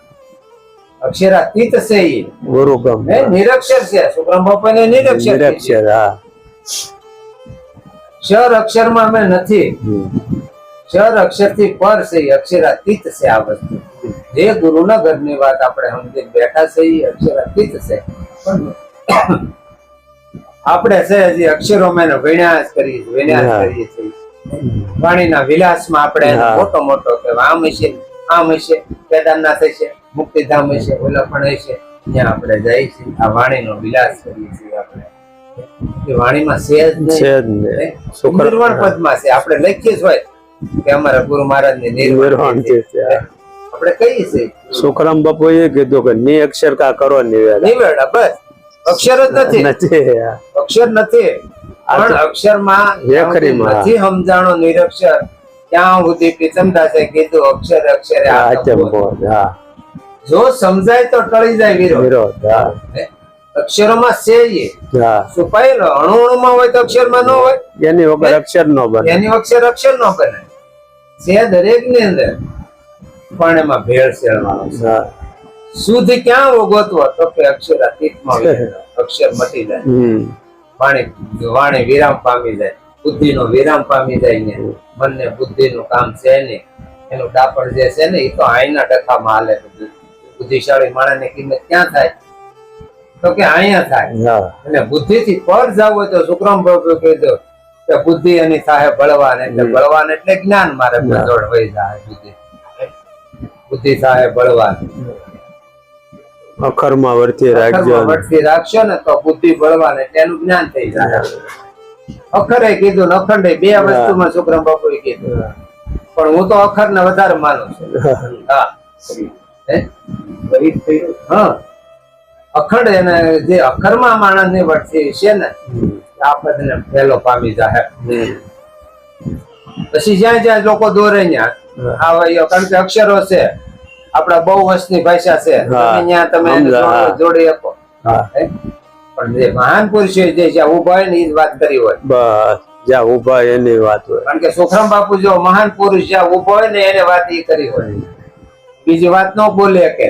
અક્ષરાતીત છે એ ગુરુ ગમ, નિરક્ષર છે. સુબ્રહ્મ બાપાને નિરક્ષર. ક્ષર અક્ષરમાં અમે નથી, ક્ષર અક્ષર થી પર છે, અક્ષરાતીત છે. આ વસ્તુ જે ગુરુના ઘરની વાત આપણે સમજી બેઠા છે એ અક્ષરાતીત છે. આપણે છે હજી અક્ષરોમાં એનો વિનાશ કરીએ છીએ. વાણીના વિલાસમાં આપણે મોટો મોટો કે આમ હશે, આમ હશે, કેદારનાથ હશે, મુક્તિધામ હશે, ઓલા પણ હશે, ત્યાં આપણે જઈએ છીએ. આ વાણીનો વિલાસ કરીએ છીએ. આપણે વાણીમાં છે જ નહીં, નિર્વાણ પદમાં છે. આપણે લખીએ હોય કે અમારા ગુરુ મહારાજ ની નિર્વાણ છે, આપણે કહીએ છીએ. સુખરામ બાપુ એ કીધું કે ની અક્ષર કા કરો નિવેડા, બસ અક્ષર જ નથી, અક્ષર નથી. પણ અક્ષરમાં નથી સમજાણો નિરક્ષર, ક્યાં સુધી પીતમદાસે કીધું અક્ષરે અક્ષરે આત્મ બોધ. બોધ. હા જો સમજાય તો ટળી જાય વિરોધ. વિરોધ. હા અક્ષરોમાં છે એ હા છુપાયેલો અણુ અણુમાં હોય તો અક્ષરમાં ન હોય. એની વગર અક્ષર નો બને. એની અક્ષર અક્ષર ન બને. છે દરેક ની અંદર પણ એમાં ભેળસેળ વાળો છે. હા શુદ્ધ ક્યાં ગોતવો તો કે અક્ષરાતીતમાં વિરામ. અક્ષર મટી જાય, વાણી વિરામ પામી જાય, બુદ્ધિ નો વિરામ પામી જાય ને મનને બુદ્ધિ નું કામ છે ને એનું ડાપણ જે છે ને એ તો આઈના ટકામાં હાલે. બુદ્ધિશાળી માણસ ની કિંમત ક્યાં થાય તો કે અહીંયા થાય. હા અને બુદ્ધિ થી પર જવું હોય તો શુક્રમ પ્રભુ કીધું કે બુદ્ધિ એની થાય બળવાન. એટલે બળવાન એટલે જ્ઞાન. મારે જોડ વહી જાય બુદ્ધિ. બુદ્ધિ થાય બળવાન. અખરમાં વર્તી રાખજો. વટથી રાખશો ને તો બુદ્ધિ બળવાન એટલે એનું જ્ઞાન થઈ જાય. અખરે કીધું ને અખંડે બે વસ્તુમાં શુક્રમ બાપુએ કીધું. પણ હું તો અખર ને વધારે માનું છું. હા હા અખંડ એને જે અખરમાં માણસ ની વટથી છે ને આ પદને પહેલો પામી જાય. પછી જ્યાં જ્યાં લોકો દોરે ત્યાં આ કારણ કે અક્ષરો છે આપડા બહુ વર્ષની ભાષા છે. ત્યાં તમે જોડી શકો. પણ જે મહાન પુરુષો જે જ્યાં ઉભા હોય ને એ જ વાત કરી હોય. બસ જ્યાં ઉભા એની વાત હોય. કારણ કે સુખરામ બાપુ જો મહાન પુરુષ જ્યાં ઉભો હોય ને એને વાત એ કરી હોય. બીજી વાત ન બોલે કે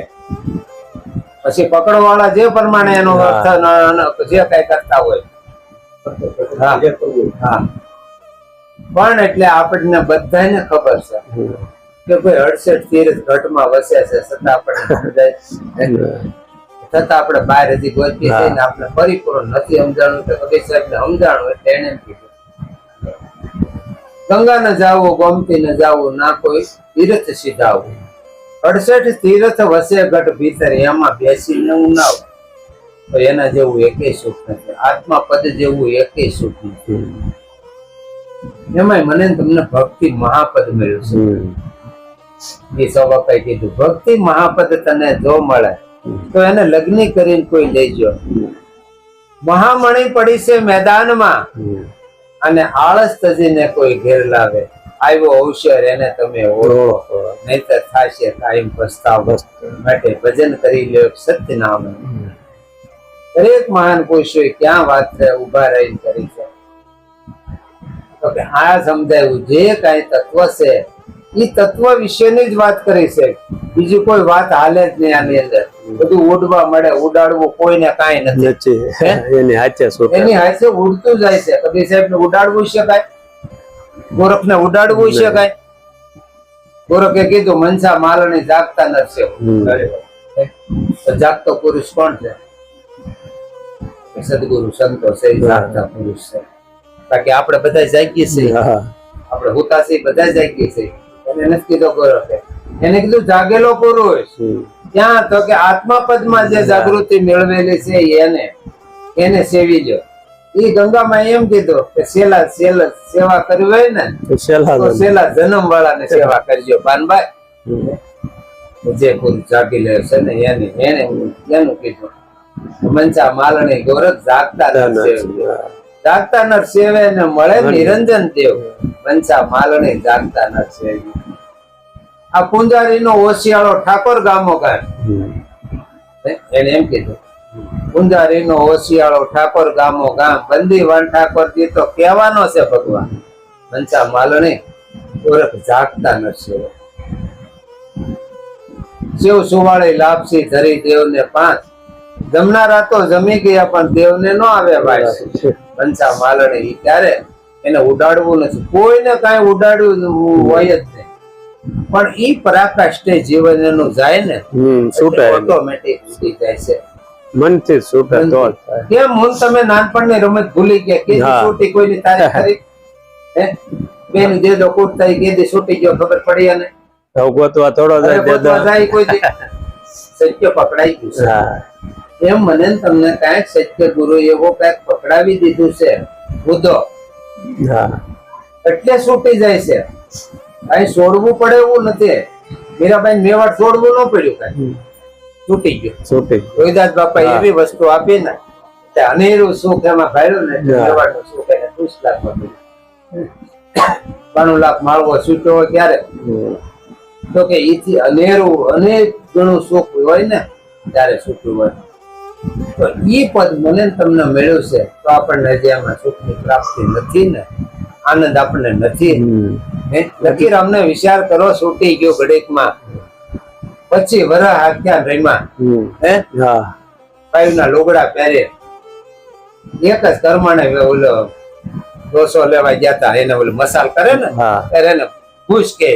પછી પકડ વાળા જે પ્રમાણે એનો અર્થ જે કઈ કરતા હોય. હા પણ એટલે આપણને બધાને ખબર છે કે ભાઈ 68 તીર્થ ઘટમાં વસે છે છતાં આપણે છતાં આપણે બહાર હજી ગોતી છે ને આપણે પરિપૂર્ણ નથી સમજાણું. તો કબીર સાહેબ ને સમજાણું એટલે એને એમ કીધું ગંગા ને જાવું, ગોમતી ને જાવું, ના કોઈ તીર્થ સીધાવું. 68 તીર્થ વસે ઘટ ભીતર, એમાં બેસીને ઉનાવ તો એના જેવું એકેય સુખ નથી. આત્મા પદ જેવું એકેય સુખ નથી. એમાંય મને તમને ભક્તિ મહાપદ મળ્યું છે. એ સૌભાઈ કીધું ભક્તિ મહાપદ તને જો મળે તો એને લગ્ન કરીને કોઈ લેજો. મહામણી પડી છે મેદાનમાં અને આળસ તજીને કોઈ ઘેર લાવે. આવ્યો અવસર એને તમે ઓળખો, નહીતર થાશે કાયમ પસ્તાવ. માટે ભજન કરી લ્યો સત્ય નામ. દરેક મહાન પુરુષોએ ક્યાં વાત ઉભા રહી કરી છે તો કે આ સમજાયું જે કઈ તત્વ છે એ તત્વ વિશેની જ વાત કરી છે. બીજી કોઈ વાત હાલે જ નહીં આની અંદર. બધું ઉડવા મળે, ઉડાડવું કોઈને કાંઈ નથી. એની હાથે એની હાથે ઉડતું જાય છે. કબીર સાહેબ ને ઉડાડવું શકાય, ગોરખ ને ઉડાડવું શકાય. ગોરખે કીધું મનસા માલણી જાગતા નથી. જાગતો પુરુષ કોણ છે? સદગુરુ સંતો છે, જાગતા પુરુષ છે. બાકી આપણે બધા જાગીએ છીએ, આપણે હોતા છીએ બધા જાગીએ છીએ. એને નથી કીધો ગોરખે, એને કીધું જાગેલો પુરુષ ક્યાં? તો કે આત્મા પદમાં જે જાગૃતિ મેળવેલી છે એને સેવી લો. એ ગંગામાં એમ કીધું કે સેવા કરવી હોય ને તો સેલા જન્મ વાળાને સેવા કરજો. પાનભાઈ જે પુરુષ જાગી લે છે ને એનું કીધું મનસા માલણી ગોરખ જાગતા નર સેવે ને મળે નિરંજન દેવ. મનસા માલણી જાગતા નર સેવી. આ પૂંજારી નો ઓશિયાળો ઠાકોર ગામો ગામ એને એમ કીધું. પૂંજારી નો ઓશિયાળો ઠાકોર ગામો ગામ, બંદીવાન ઠાકોરજી તો કહેવાનો છે ભગવાન. મનસા માલણી ગોરખ જાગતા નર સેવે. શિવ સુવાળી લાપસી ધરી દેવ ને 5. જમનારા તો જમી ગયા પણ દેવને ન આવે ભાઈ. મનસા માલણી ત્યારે એને ઉડાડવું નથી. કોઈને કાંઈ ઉડાડવું હોય જ નહીં. પણ ઈ પરાકાષ્ઠે જીવન એનું જાય ને ઓટોમેટિક ઉડી જાય છે. મનથી છૂટે તો કેમ હું તમે નાનપણની રમત ભૂલી ગયા? કે છૂટી કોઈની તારીખ ખરી? હે બેન જે દો કૂટતા કે છૂટી ગયો ખબર પડી? અને ગોતવા થોડો જાય કોઈ સત્ય પકડાઈ ગયું છે. એમ મને તમને કાંઈક સત્ય ગુરુ એવો કાંઈક પકડાવી દીધું છે મુદ્દો, એટલે છૂટી જાય છે. કઈ છોડવું પડે એવું નથી. મીરાબાઈ મેવાડ છોડવું ન પડ્યું, કઈ છૂટી ગયું. રોહિદાસ બાપા એવી વસ્તુ આપી ને અનેરું સુખ એમાં ભાડ્યું ને મેવાડ નું સુખ એને 30 લાખ માં. 92 લાખ માળવો છૂટ્યો હોય ક્યારે તો કે ઈથી અનેરું અનેક ગણું સુખ હોય ને ત્યારે છૂટ્યું હોય. તો ઈ પદ મને ને તમને મળ્યું છે તો આપણને હજી આમાં સુખની પ્રાપ્તિ નથી ને, આનંદ આપણને નથી. લકીરામને વિચાર કરો, છૂટી ગયો ઘડીકમાં, પછી વરહ આખ્યા રહીમાં પાયુના લોગડા પહેરે, એક જ કર્માણે ઓલો ડોસો લેવા ગયા તા, એને ઓલું મસાલ કરે ને ત્યારે એને ખુશ કે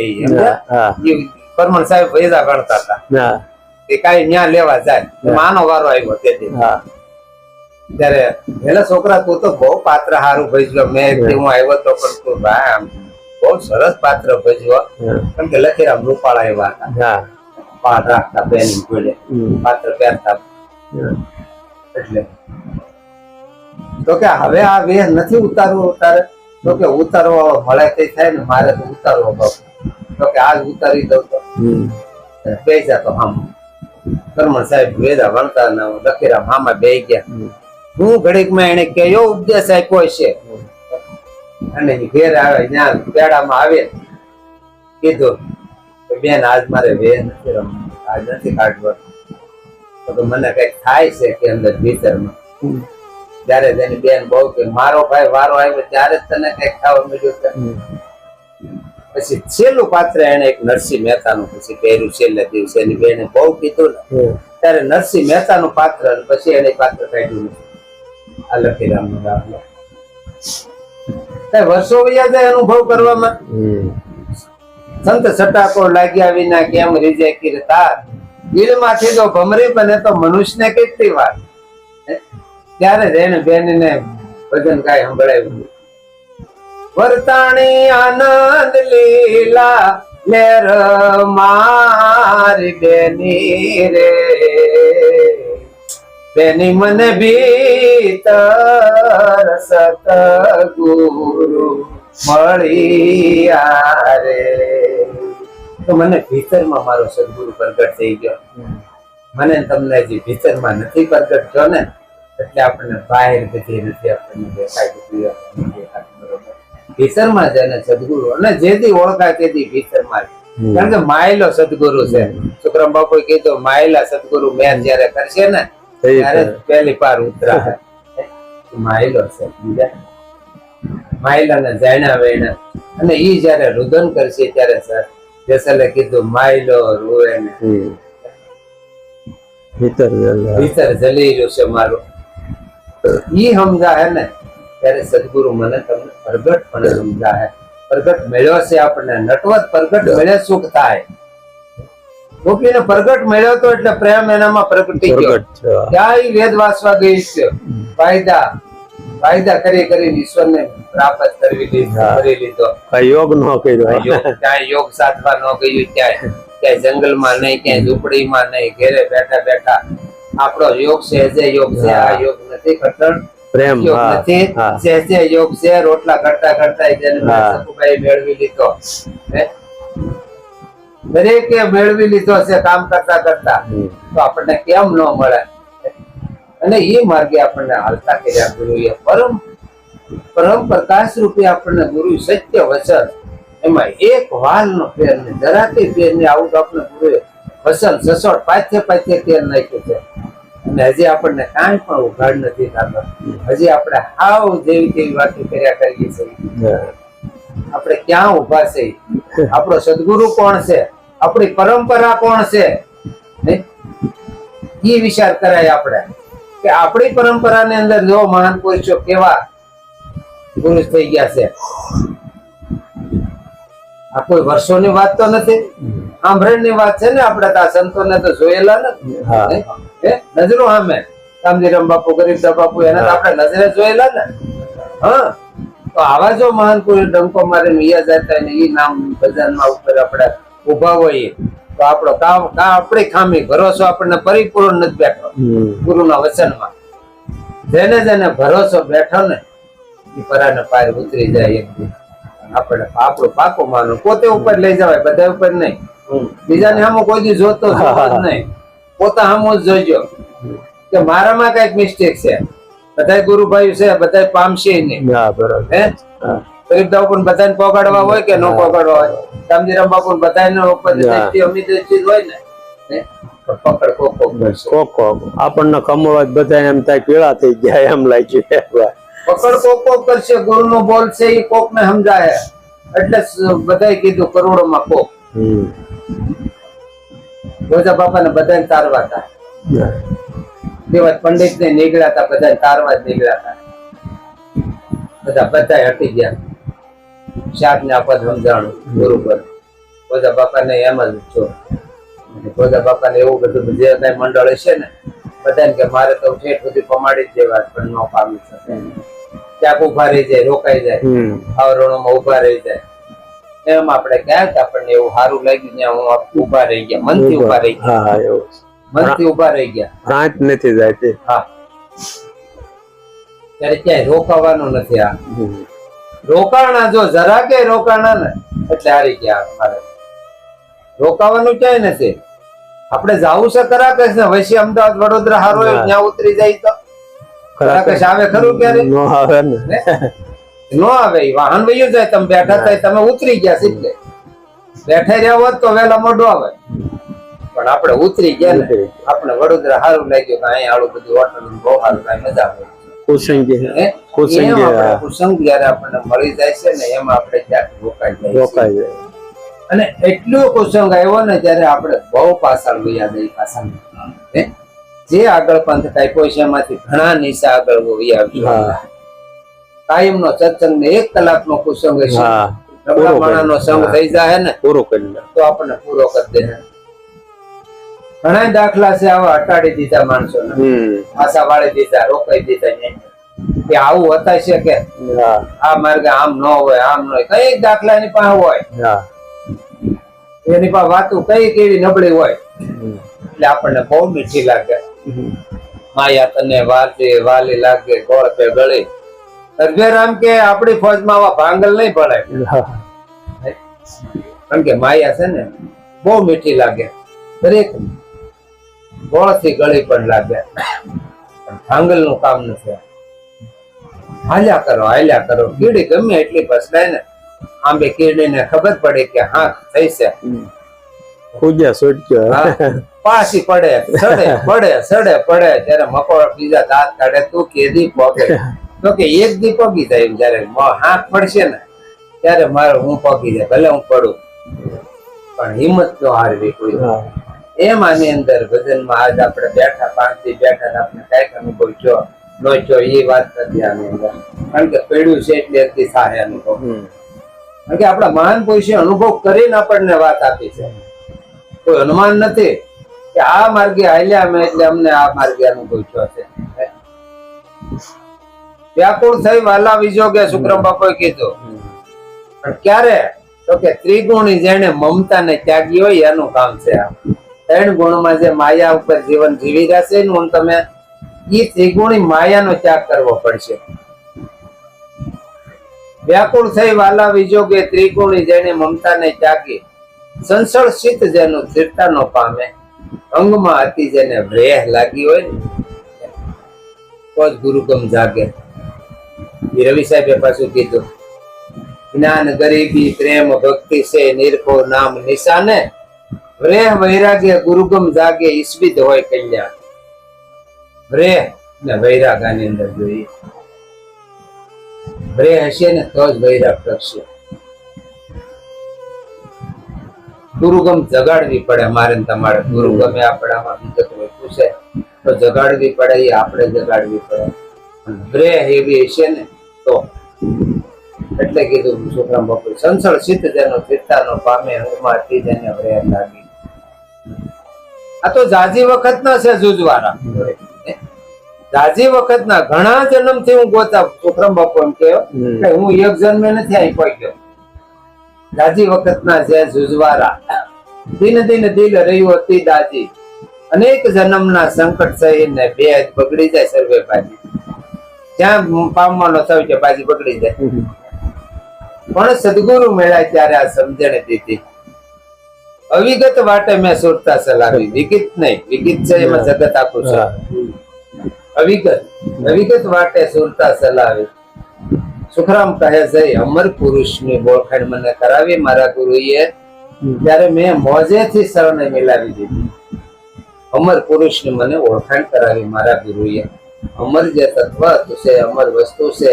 પરમણ સાહેબ ભેજા ગણતા હતા કે કઈ ન્યા લેવા જાય. માનો વારો આવ્યો તેથી ત્યારે પેલા છોકરા તું તો બહુ પાત્ર સારું ભજ્યો, મેં હું આવ્યો તો પણ તું ભાઈ આમ બહુ સરસ પાત્ર ભજ્યો, કેમ કે લખીરામ રૂપાળા એવા હતા, પાઠ રાખતા બેન જોડે પાત્ર પહેરતા. એટલે તો કે હવે આ વેહ નથી ઉતારવો તારે, તો કે ઉતારવા મળે તે થાય ને, મારે તો ઉતારવો બાપુ, તો કે આજ ઉતારી દઉં તો પૈસા તો આમ કરમણ સાહેબ વેદા વણતા ને લખીરામ મામા બે ગયા. હું ઘડીક માં એને કયો ઉપદેશ આપ્યો છે અને ઘેર આવે ત્યાં પેડામાં આવે કીધું બેન આજ મારે વેહ નથી રમવું, આજ નથી કાઢવો, તો મને કઈક થાય છે કે અંદર ભીતરમાં. ત્યારે તેની બેન બહુ કે મારો ભાઈ વારો આવ્યો ત્યારે જ તને કઈક ખાવા મળ્યું. પછી છેલ્લું પાત્ર એને એક નરસિંહ મહેતા નું પછી પહેર્યું છેલ્લે દિવસે, એની બેને બહુ કીધું ને ત્યારે નરસિંહ મહેતા નું પાત્ર, પછી એને પાત્ર કાઢ્યું નથી. આ લખીરામ નો દાખલો વર્ષો વયા જાય અનુભવ કરવામાં. સંત સટાકો લાગ્યા વિના કેમ રીજે કીર્તાર, દિલમાંથી તો ભમરી બને તો મનુષ્યને કેટલી વાર. ત્યારે જ એને બેન ને ભજન કાંઈ સંભળાયું. વર્તાણી આનંદ લીલા લેર મારી બેની રે, બેની મને ભીતર સતગુરુ મળ્યા રે. તો મને ભીતરમાં મારો સદગુરુ પ્રગટ થઈ ગયો, મને તમને હજી ભીતરમાં નથી પ્રગટ થયો ને, એટલે આપણને બહાર બધી નથી આપણને દેખાય. ભીતરમાં છે ને સદગુરુ, અને જેથી ઓળખાય તેથી ભીતરમાં, કારણ કે માયલો સદગુરુ છે. સુખરામ બાપુ કીધું માયલા સદગુરુ મેર જયારે કરશે ને ત્યારે પહેલી પાર ઉતરા. માયલો છે, માયલા ને જાણ્યા વેણા, અને ઈ જયારે રુદન કરશે ત્યારે જેસલે કીધું માયલો રોવે ને ભીતર જલી રહ્યું છે મારું. ઈ સમજાય ને ત્યારે સદગુરુ મને તમને પ્રગટ પણ સમજાય. પ્રગટ મળ્યો છે આપણને, નટવત પ્રગટ મળે સુખ થાય. ગોપીને પ્રગટ મળ્યો તો એટલે પ્રેમ એનામાં પ્રગટી ગયો. ક્યાંય વેદ વાંચવા ગઈ છે, વાયદા કરી ઈશ્વરને પ્રાપ્ત કરી લીધો. યોગ ન કર્યો, ક્યાંય યોગ સાધવા ન ગયું, ક્યાંય જંગલમાં નહીં, ક્યાંય ઝૂંપડીમાં નહીં, ઘેરે બેઠા બેઠા આપણો યોગ સહેજે યોગ છે. આ યોગ નથી કઠણ પ્રેમ નથી, સહેજે યોગ છે. રોટલા કરતા કરતા જેને મેળવી લીધો, દરેકે મેળવી લીધો છે કામ કરતા કરતા, તો આપણને કેમ ન મળે? અને એ માર્ગે આપણને હાલતા કર્યા ગુરુએ. પરમ પ્રકાશ રૂપે આપણને ગુરુ સત્ય વચન, એમાં એક વાલ નો ફેર ને જરાથી ફેર ને આવું તો આપણે ગુરુએ વચન સસોડ પાથે તેલ નાખ્યું છે. અને હજી આપણને કાંઈ પણ ઉઘાડ નથી થતો. હજી આપણે હાવ જેવી તેવી વાતો કર્યા કરીએ છીએ. આપણે ક્યાં ઉભા છે? આપણો સદગુરુ કોણ છે? આપણી પરંપરા કોણ છે? એ વિચાર કરાય આપણે કે આપણી પરંપરાની અંદર જો મહાન પુરુષો કેવા પુરુષ થઈ ગયા છે. આ કોઈ વર્ષોની વાત તો નથી, સાંભળની વાત છે ને. આપણે તો આ સંતોને તો જોયેલા ને નજરો સામે, રામજીરામ બાપુ, ગરીબદાસ બાપુ, એને તો આપણે નજરે જોયેલા ને. હા, તો આવા જો મહાન પુરુષ ડંકો મારે મિયા જતા ને એ નામ ભજનમાં ઉપર આપણે ઉભા હોઈએ તો આપણો આપણી ખામી ભરોસો આપણને પરિપૂર્ણ નથી બેઠો ગુરુના વચનમાં. જેને જેને ભરોસો બેઠો ને એ પરાને પાર ઉતરી જાય. આપણે આપણું પાકું માનું, પોતે ઉપર લઈ જવાય, બધા ઉપર નહીં. બીજાને સામું કોઈ દી જોતો જ નહીં, પોતા સામું જ જોઈજો કે મારામાં કઈક મિસ્ટેક છે. બધા ગુરુભાઈ છે, બધા પામશે નહીં. ગરીબદાવ પણ બધાને પોગાડવા હોય કે ન પોગાડવા હોય, રામજીરામ બાપુ બધાને ઉપર દ્રષ્ટિ અમી દ્રષ્ટિ હોય ને પણ પકડ કોકો કરશે. કોકો આપણને કમળો જ બધા એમ થાય પીળા થઈ ગયા એમ લાગ્યું. પકડ કોકો કરશે, ગુરુ નું બોલશે એ કોક ને સમજાય એટલે બધાએ કીધું કરોડોમાં કોક. ગોજા બાપા ને બધાને તારવા હતા, પંડિત ને નીકળ્યા હતા, બધા તારવા જ નીકળ્યા હતા, બધા હટી ગયા. શાક ને આપત સમજાણું બરોબર. ગોજા બાપા ને એમ જ છો, ગોજા બાપા ને એવું બધું જે કઈ મંડળ હશે ને બધાને કે મારે તો ઠેઠ સુધી પમાડી જ દેવા પણ ન પામી શકે, ક્યાંક ઉભા રહી જાય, રોકાઈ જાય, આવરણોમાં ઉભા રહી જાય. એમ આપણે ક્યાંક આપણને એવું સારું લાગ્યું ત્યાં હું ઉભા રહી ગયા, મનથી ઉભા રહી ગયા, મનથી ઉભા રહી ગયા. રાત નથી જાય. હા, ત્યારે ક્યાંય રોકાવાનું નથી. આ રોકાણા જો જરા કે રોકાણા ને એટલે હારી ગયા. મારે રોકાવાનું ક્યાંય નથી. આપણે જાવું છે કરાકશ ને વૈશ્ય અમદાવાદ વડોદરા હારો ત્યાં ઉતરી જાય તો કરાકશ આવે ખરું ક્યારે? નો આવે ને, નો આવે. વાહન વયું જાય, તમે બેઠા થાય, તમે ઉતરી ગયા સીધે. બેઠા રહ્યા હોત તો વેલા મોઢું આવે, પણ આપણે ઉતરી ગયા ને આપણે વડોદરા સારું લાગ્યું કે અહીંયા આડું બધું હોટલ બહુ સારું લાગે, મજા આવે. કુસંગ જયારે આપણને મળી જાય છે ને એમાં આપણે ક્યાંક રોકાઈ જાય. અને એટલું કુસંગ આવ્યો ને ત્યારે આપણે બહુ પાછળ વયા જઈ. પાછળ જે આગળ પંથ કાપ્યો છે એમાંથી ઘણા નીચા આગળ વયા. કાયમ નો સત્સંગ ને 1 કલાકનો કુસંગ હશે, નો સંગ થઈ જાય ને પૂરો કરી તો આપણને પૂરો કરી દે. ઘણા દાખલા છે આવા, હટાડી દીધા માણસો ને, આશા વાળી દીધા, રોકાઈ દીધા કે આવું હતા છે કે આ માર્ગ આમ ન હોય, આમ ન હોય. કઈક દાખલા એની પાસે હોય, એની પાસે વાતું કઈ કેવી નબળી હોય એટલે આપણને બહુ મીઠી લાગે. માયા તને વાલી લાગે ગોળ પે ગળી. રામ કે આપણી ફોજમાં આવા ભાંગલ નહીં પડે, કારણ કે માયા છે ને બહુ મીઠી લાગે, દરેક ગોળ થી ગળી પણ લાગે, ભાંગલ નું કામ નથી. હાલ્યા કરો. કીડી ગમે એટલી ફસલાય ને, આંબે કીડી ને ખબર પડે કે હા થઈ છે, પાછી પડે, સડે પડે ત્યારે મકોડો બીજા દાંત કાઢે. તું કેદી પોગે તો કે એક દી પગી જાય. જયારે હાથ પડશે ને ત્યારે મારે હું પગી જાય, ભલે હું પડું પણ હિંમત તો હારવી કોઈ. એમ આની અંદર ભજનમાં આજ આપણે બેઠા, 5 દી બેઠા, આપણે કઈક અનુભવ છો ન છો એ વાત નથી આની અંદર, કારણ કે પડ્યું છે એટલે એકથી થાય અનુભવ. કારણ કે આપણા મહાન પુરુષે અનુભવ કરીને આપણને વાત આપી છે. કોઈ અનુમાન નથી કે આ માર્ગે હાલ્યા અમે એટલે અમને આ માર્ગે અનુભવ થયો છે. વ્યાકુળ થઈ વાલા વિજોગે શુક્રમ બાપુએ કીધું. પણ ક્યારે? તો કે ત્રિગુણી જેને મમતા ને ત્યાગી હોય એનું કામ છે આ. 3 ગુણમાં જે માયા ઉપર જીવન જીવી રહ્યા છે ને તમે એ ત્રિગુણી માયાનો ત્યાગ કરવો પડશે. વ્યાકુળ થઈ વાલા વિજોગે ત્રિગુણી જેને મમતા ને ત્યાગી, સંસળ શીત જેનું સ્થિરતા નો પામે, અંગમાં હતી જેને રેહ લાગી હોય ને તો જ ગુરુગમ જાગે. રવિ સાહેબે પાછું કીધું, જ્ઞાન ગરીબી પ્રેમ ભક્તિ છે નિરખો નામ નિશાને, રેહ વૈરાગ્ય ગુરુગમ જાગે ઈશ્વિત હોય કલ્યાણ. રેહ ને વૈરાગ આની અંદર જોઈએ. રેહ હશે ને તો જ વૈરાગ ટકશે. ગુરુગમ જગાડવી પડે મારે ને તમારે. ગુરુગમે આપણામાં વિગત હોય પૂછે તો જગાડવી પડે, એ આપણે જગાડવી પડે. રેહ એવી હશે ને તો. એટલે કીધું શુક્રમ બાપુ, સંસળ સિદ્ધ જેનો સ્થિરતા નો પામે, અંગમાં હતી જેને રેહ લાગી. આ તો જાજી વખત ના છે જુજવારા, જાજી વખત ના. ઘણા જન્મ થી હું ગોતા. શુક્રમ બાપુ એમ કે હું એક જન્મે નથી આવી પહોંચ્યો. જાજી વખત ના છે જુજવારા, દિન દિન દિલ રહ્યું હતી દાજી, અનેક જન્મ ના સંકટ સહીને બે બગડી જાય સર્વે બાજી. જ્યાં પામવાનો થયો છે બાજી બગડી જાય. પણ સદગુરુ મળ્યા ત્યારે આ સમજણ દીધી. અવિગત વાટે મેં સુરતા ચલાવી, વિગિત નહીં. વિગિત છે એમાં જગત આખું છે. અવિગત વાટે સુરતા ચલાવી, સુખરામ કહે છે અમર પુરુષની ઓળખાણ મને કરાવી મારા ગુરુએ, ત્યારે મેં મોજેથી શરણે મિલાવી દીધી. અમર પુરુષની મને ઓળખાણ કરાવી મારા ગુરુએ. અમર જે તત્વ છે, અમર વસ્તુ છે,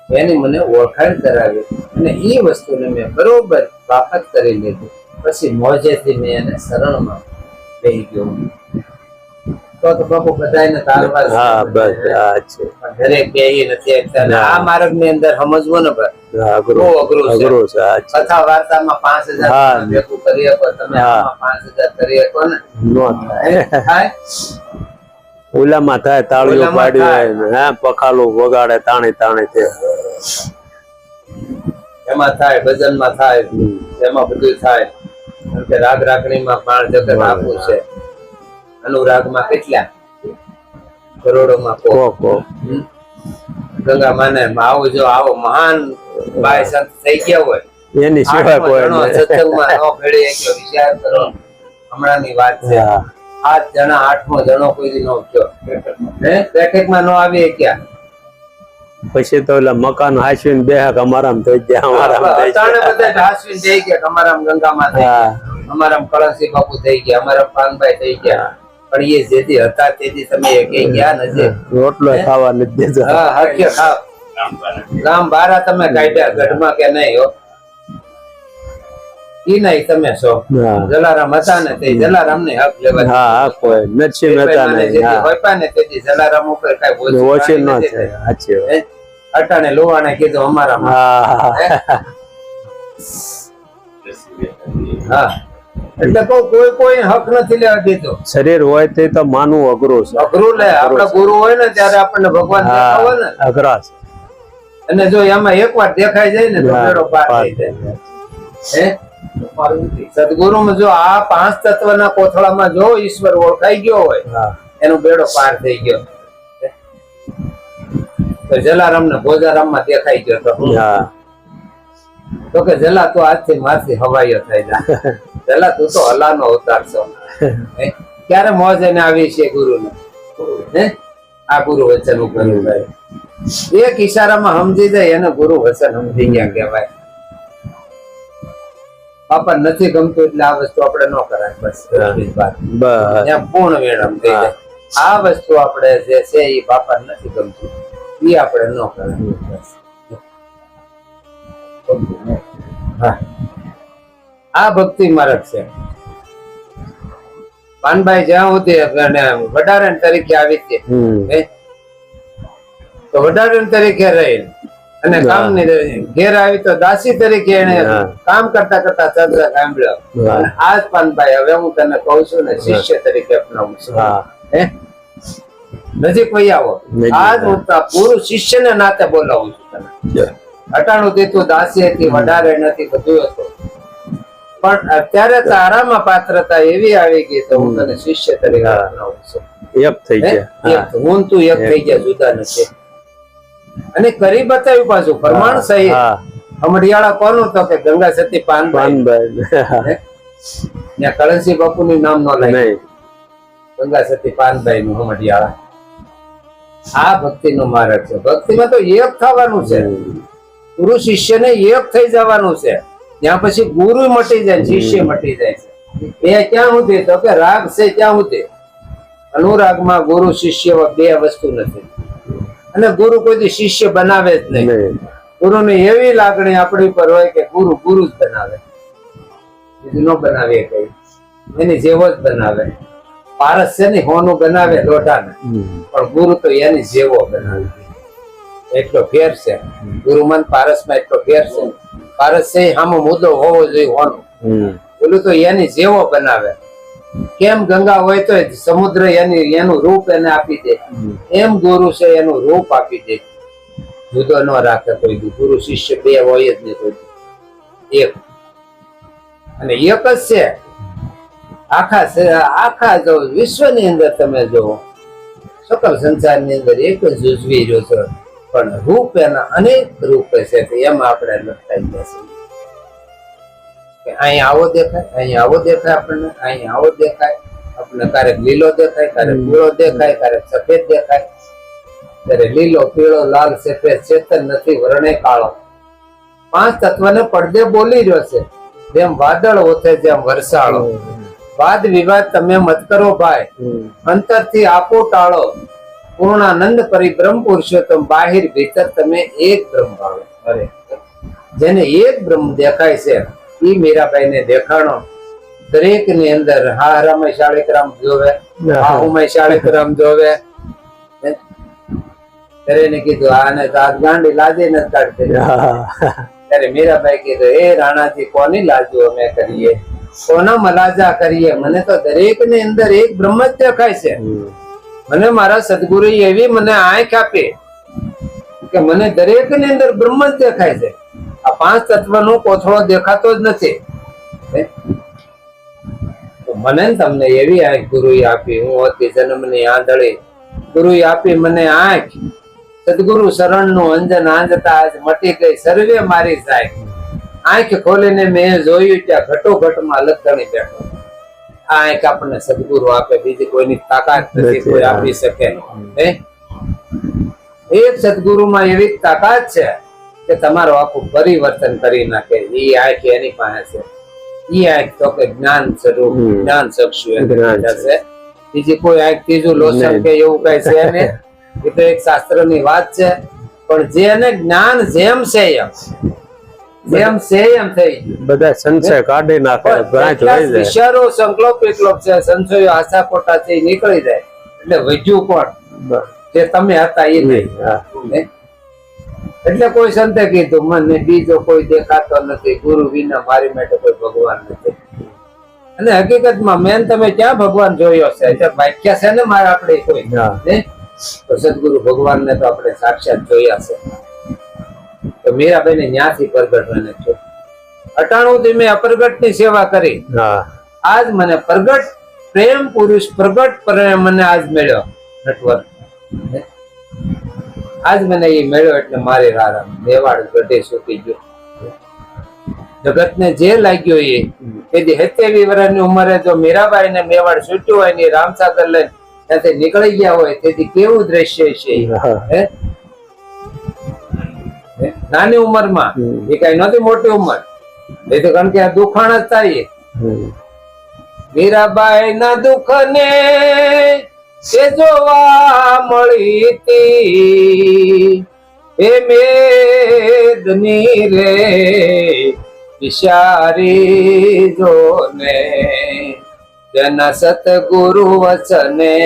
એની મને ઓળખાણ કરાવી અને એ વસ્તુને મેં બરોબર પ્રાપ્ત કરી લીધી. પછી મોજેથી મેં એને શરણમાં લઈ ગયો. તો બાપુ બધાને તારવા હા બસ આ છે. દરેક બે નથી એકતા. અને આ માર્ગ ની અંદર સમજવું ને ભાઈ હા, બહુ અઘરું છે. અઘરું છે આ છે. કથા વાર્તામાં 5000 હા. ભેગું કરી શકો તમે, હા. આમાં 5000 કરી શકો ને નો થાય. થાય? ઓલામાં થાય તાળીઓ ઓલામાં પાડી થાય. હે પખાલું વગાડે તાણી તાણી તે એમાં થાય, ભજનમાં થાય, એમાં બધું થાય. કારણ કે રાગ રાગણીમાં પ્રાણ જગત આખું છે. અનુરાગમાં કેટલા કરોડોમાં કો કોક. કો હમ. ગંગા માને આવો જો આવો મહાન બાય સંત થઈ ગયા હોય, એની સિવાય આઠમો કોઈ જણો નહીં. સત્સંગમાં ન ભેળે એટલો વિચાર કરો. હમણાંની વાત છે. હા. 8 જણા 8મો જણો કોઈ દી ન થયો. હે બેઠકમાં ન આવી ક્યાં પછી તો ઓલા મકાન હાચવીને બેહક અમારામ થઈ ગયા અમારામ થઈ અટાણે ગયા. બધા ઢાસવીને થઈ ગયા. અમારામ ગંગામાં થઈ ગયા, હા અમારામ કળશી બાપુ થઈ ગયા, અમારામ પાનભાઈ થઈ ગયા. પણ એ જેથી હતા તેથી તમે એકે ગયા નથી. રોટલો ખાવા નથી દેતો. હા હરખે ખાવ. રામ બારા તમે કાઢ્યા ગઢમાં કે નહીં હો. ઈ નહીં તમે છો. હા. જલારામ હતા ને તે જલારામ ને હક લેવા હા હા કોઈ નથી મહેતા નહીં. હા હોયપા ને તેથી જલારામ ઉપર કઈ ઓછી ન થાય. સાચી વાત. અટાણે લોવાને કીધું અમારા હા હા હા એટલે કોઈ કોઈ હક નથી લેવા દીધો. શરીર હોય તે તો માનવું અઘરું છે. અઘરું લે. આપડા ગુરુ હોય ને ત્યારે આપણને ભગવાન દેખાવ હોય ને, હા અઘરા છે. અને જો એમાં એકવાર દેખાઈ જાય ને તો બેડો પાર થઈ જાય. હે સદગુરુમાં જો આ 5 તત્વના કોથળામાં જો ઈશ્વર ઓળખાઈ ગયો હોય, હા એનો બેડો પાર થઈ ગયો. તો જલારામ ને ભોજારામ માં દેખાઈ ગયો તો હા તો કે જલા તો આજથી મારથી હવાયો થઈ જા. જલા તું તો હલાનો અવતાર છો. હે? ક્યારે મોજ એને આવી છે ગુરુ ને. હે આ ગુરુ વચન ઉપર ભાઈ એક ઈશારામાં સમજી જાય એને ગુરુ વચન સમજી ગયા કહેવાય. બાપા નથી ગમતું એટલે આ વસ્તુ આપણે ન કરાય. બસ એટલી જ વાત. બસ ત્યાં પૂર્ણ વિરામ થઈ જાય. આ વસ્તુ આપણે જે છે એ બાપા નથી ગમતું એ આપણે ન કરાય. બસ. હા. આ ભક્તિ માર્ગ છે. પાનભાઈ જ્યાં સુધી વડારણ તરીકે આવી છે, હે? તો વડારણ તરીકે રહી અને કામ ઘેર આવી તો દાસી તરીકે એને કામ કરતા કરતા ચર્ચા સાંભળ્યો. અને આજ પાનભાઈ હવે હું તને કહું છું ને શિષ્ય તરીકે અપનાવું છું. હે નજીક વહી આવો. આજ હું પૂરું શિષ્ય ને નાતે બોલાવું છું તને. અટાણું દીધું દાસી હતી, વડારે નથી, બધું હતું. પણ અત્યારે તારામાં પાત્રતા એવી આવી ગઈ તો હું તને શિષ્ય તરીકે અપનાવું છું. એક થઈ ગયા. હું તું એક થઈ ગયા, જુદા નથી. અને કરી બતાવ્યું પાછું પ્રમાણ સહિત. અમડિયાળા કોનું તો કે ગંગા સતી પાનભાઈ. ત્યાં કળશી બાપુ નું નામ ન લાગ્યું, ગંગા સતી પાનભાઈ નું અમડિયાળા. આ ભક્તિ નો માર્ગ છે. ભક્તિમાં તો એક થવાનું છે. ગુરુ શિષ્ય ને એક થઈ જવાનું છે. ત્યાં પછી ગુરુ મટી જાય, શિષ્ય મટી જાય છે. એ ક્યાં સુધી તો કે રાગ છે ત્યાં સુધી. અનુરાગમાં ગુરુ શિષ્ય બે વસ્તુ નથી. અને ગુરુ કોઈ શિષ્ય બનાવે જ નહીં. ગુરુ ની એવી લાગણી આપણી પર હોય કે ગુરુ ગુરુ જ બનાવે, બીજું ન બનાવે કઈ. એની જેવો જ બનાવે. પારસ છે ને હોનું બનાવે લોઢાને, પણ ગુરુ તો એની જેવો બનાવે. એટલો ફેર છે ગુરુમાં પારસમાં, એટલો ફેર છે. પારસ છે આમાં મુદ્દો હોવો જોઈએ હોનો, પેલું તો એની જેવો બનાવે. કેમ ગંગા હોય તો સમુદ્ર એનું રૂપ એને આપી દે, એમ ગુરુ છે એનું રૂપ આપી દે. જુદો ન રાખે કોઈ. ગુરુ શિષ્ય બે હોય જ નહીં કોઈ. એક અને એક જ છે. આખા જો વિશ્વની અંદર તમે જુઓ, સકલ સંસારની અંદર એક જ ઉજવી રહ્યો છો, પણ રૂપ એના અનેક રૂપ છે. એમાં આપણે લટકાઈ જશે. અહીંયા આવો દેખાય, અહીંયા આવો દેખાય, આપણને અહીંયા આવો દેખાય. આપણને ક્યારેક લીલો દેખાય, ક્યારેક પીળો દેખાય, ક્યારેક સફેદ દેખાય. ત્યારે લીલો પીળો લાલ સફેદ ચેતન નથી વર્ણે કાળો. પાંચ તત્વને પડદે બોલી રહ્યો છે, જેમ વાદળ ઓથે જેમ વરસાળો. વાદ વિવાદ તમે મત કરો ભાઈ, અંતરથી આપો ટાળો. પૂર્ણાનંદ પરિબ્રહ્મ પુરુષોત્તમ, બાહિર ભીતર તમે એક બ્રહ્મ ભાળો. અરે જેને એક બ્રહ્મ દેખાય છે ઈ મીરાબાઈ ને દેખાણો. દરેક ની અંદર હા રામે શાળીગ્રામ જોવે, હા ઉમે શાળીગ્રામ જોવે. ત્યારે એને કીધું આને તો આ ગાંડી લાજે નથી કાઢતી. ત્યારે મીરાબાઈ કીધું એ રાણાજી કોની લાજો અમે કરીએ, કોના મલાજા કરીએ? મને તો દરેક ની અંદર એક બ્રહ્મ જ દેખાય છે. મને મારા સદગુરુ એવી મને આંખ આપી કે મને દરેક ની અંદર બ્રહ્મ જ દેખાય છે. આ પાંચ તત્વ નો કોથળો દેખાતો જ નથી. મને તમને એવી આંખ ગુરુએ આપી, હું હતી જન્મની આંધળી, ગુરુએ આપી મને આંખ. સદગુરુ શરણ નું અંજન આંજતા આજ મટી ગઈ સર્વે મારી જાય. આંખ ખોલીને મેં જોયું ત્યાં ઘટોઘટમાં લખણી બેઠો. આ આંખ આપણને સદગુરુ આપે, બીજી કોઈની તાકાત નથી, કોઈ આપી શકે. એક સદગુરુમાં એવી તાકાત છે કે તમારું આખું પરિવર્તન કરી નાખે. એ આંખ એની પાસે છે. ઈ આંખ તો કે જ્ઞાન સ્વરૂપ, જ્ઞાન ચક્ષુ છે. બીજી કોઈ આંખ ત્રીજું લોચન કે એવું કઈ છે ને, એ તો એક શાસ્ત્ર ની વાત છે. પણ જેને જ્ઞાન જેમ છે એમ, જેમ છે એમ થઈ ગયું. બધા સંશય કાઢી નાખે, વિચારો સંકલ્પ વિકલ્પ છે, સંશયો આશા ખોટા છે, એ નીકળી જાય. એટલે વધ્યું કોણ? જે તમે હતા એ નહીં. એટલે કોઈ સંતે કીધું મને બીજો કોઈ દેખાતો નથી, ગુરુ વિના મારી માટે કોઈ ભગવાન નથી. અને હકીકતમાં મેન તમે ક્યાં ભગવાન જોયો છે? વ્યાખ્યા છે ને મારે આપણે કોઈ તો સદગુરુ ભગવાન ને તો આપણે સાક્ષાત જોયા છે. તો મીરાબાઈ ને ન્યાથી પ્રગટ મને છો. 98 થી મેં અપ્રગટ ની સેવા કરી. આજ મને પ્રગટ પ્રેમ પુરુષ પ્રગટ પ્રેમ મને આજ મળ્યો. નટવર આજ મને એ મળ્યો એટલે મારી રારામ મેવાડ ગઢે સૂકી ગયો. જગત ને જે લાગ્યો એ 70 વર્ષની ઉંમરે જો મીરાબાઈ ને મેવાડ છૂટ્યું હોય ને રામસાગર લઈને ત્યાંથી નીકળી ગયા હોય, તેથી કેવું દ્રશ્ય છે. નાની ઉંમરમાં એ કઈ નહોતી મોટી ઉંમર, એ તો કારણ કે આ દુખાણ જ થાય. મીરાબાઈ ના દુઃખ ને તે જોવા મળી હતી એ મેદની રે વિચારી જોને. જેના સતગુરુ વચને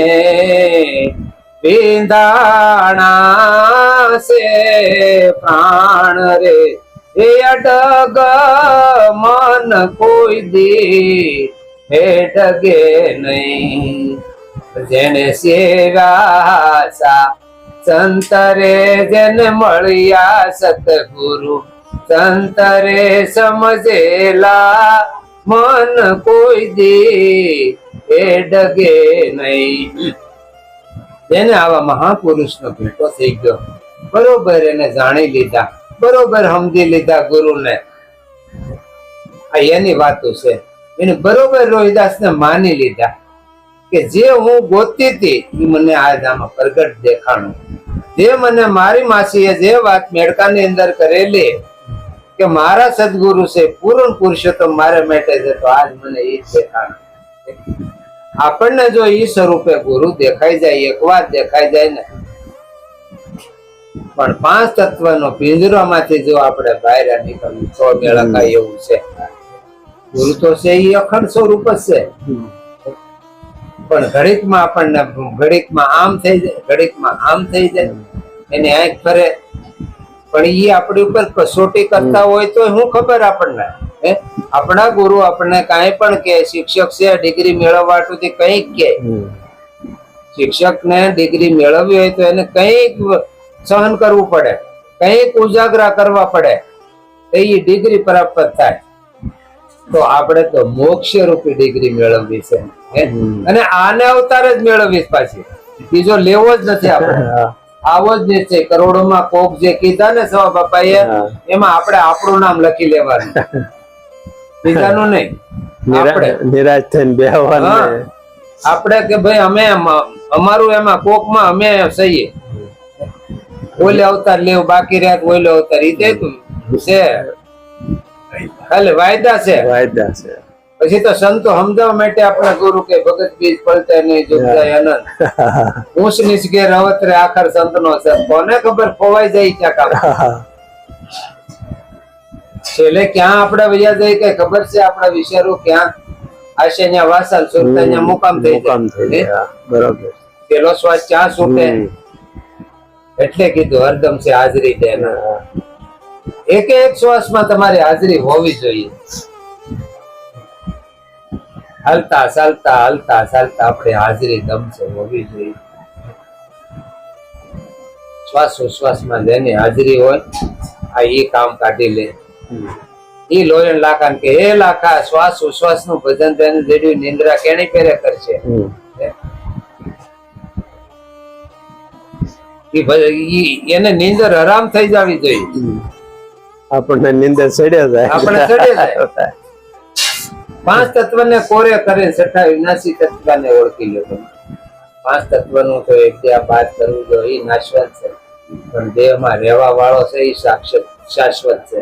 વિંધાણા છે પ્રાણ રે, એ અડગ મન કોઈ દી હે ડગે નહીં. જેને સેવ્યા સંતરે, જેને મળ્યા સતગુરુ સંતરે સમજેલા મન કોઈ દી એ ડગે નહીં. જેને આવા મહાપુરુષ નો ભેટો થઈ ગયો, બરોબર એને જાણી લીધા, બરોબર સમજી લીધા ગુરુને. આ એની વાતો છે. એને બરોબર રોહિદાસ ને માની લીધા કે જે હું ગોતી હતી એ મને આજ આમાં પ્રગટ દેખાણું. જે મને મારી માસીએ જે વાત મેળકાની અંદર કરેલી કે મારા સદગુરુ છે પૂર્ણ પુરુષોત્તમ મારે માટે છે, તો આજ મને એ દેખાણું. આપણને જો ઈ સ્વરૂપે ગુરુ દેખાઈ જાય, એક વાર દેખાઈ જાય ને, પણ પાંચ તત્વનો પિંજરામાંથી જો આપણે બહાર નીકળવું તો મેળકાય એવું છે. ગુરુ તો છે એ અખંડ સ્વરૂપ જ છે, પણ ઘડીકમાં આપણને ઘડીકમાં આમ થઈ જાય, ઘડીકમાં આમ થઈ જાય, એની આંખ ફરે. પણ એ આપણી ઉપર કસોટી કરતા હોય તો શું ખબર આપણને? આપણા ગુરુ આપણને કાંઈ પણ કે શિક્ષક છે ડિગ્રી મેળવવાથી કંઈક કે શિક્ષક ને ડિગ્રી મેળવવી હોય તો એને કંઈક સહન કરવું પડે, કંઈક ઉજાગરા કરવા પડે, તો એ ડિગ્રી પ્રાપ્ત થાય. તો આપણે તો મોક્ષ રૂપી ડિગ્રી મેળવવી છે, અને આને અવતાર જ મેળવવી પાછી, બીજો લેવો જ નથી આપણે. આવો જ નિશ્ચય કરોડોમાં કોક જે કીધા ને સવા બાપાએ, એમાં આપણે આપણું નામ લખી લેવાનું, બીજાનું નહીં. નિરાશ થઈને બેહવાનું. આપણે કે ભાઈ અમે અમારું એમાં કોક માં અમે સહીએ, ઓલે અવતાર લેવું બાકી રહ્યા ઓલે અવતાર ઈ તે છે ખાલી વાયદા છે. પછી તો સંતો સમજાવવા માટે આપણા ગુરુ કે ભગત બીજ પલટે નહીં જુગજાય અનંત ઊંચ નીચ ઘેર અવતરે આખર સંત નો છે. કોને ખબર ખોવાઈ જાય ક્યાં કામ છેલ્લે ક્યાં આપડે વૈયા જાય કઈ ખબર છે? આપડા વિચારો ક્યાં આશે ત્યાં વાસલ સુરતા ત્યાં મુકામ થઈ જાય. બરાબર. પેલો શ્વાસ ક્યાં છૂટે એટલે કીધું હરદમ છે હાજરી દે. એક એક શ્વાસમાં તમારી હાજરી હોવી જોઈએ. હાલતા ચાલતા આપણી હાજરી દમ છે હોવી જોઈએ. શ્વાસોશ્વાસમાં જેની હાજરી હોય આ ઈ કામ કાઢી લે. ઈ લોયણ લાખા કે હે લાખા શ્વાસોશ્વાસ નું ભજન તેને જેડ્યું નિંદ્રા કેણી પેરે કરશે. એને નીંદર આરામ થઈ જવી જોઈએ. આપણને નીંદર ચડે જાય. પાંચ તત્વને કોરે કરે છઠ્ઠા વિનાશી તત્વને ઓળખી લો તમે. પાંચ તત્વનું તો એક બાદ કરવું જોઈએ એ નાશવંત છે, પણ દેહમાં રહેવા વાળો છે એ શાશ્વત છે.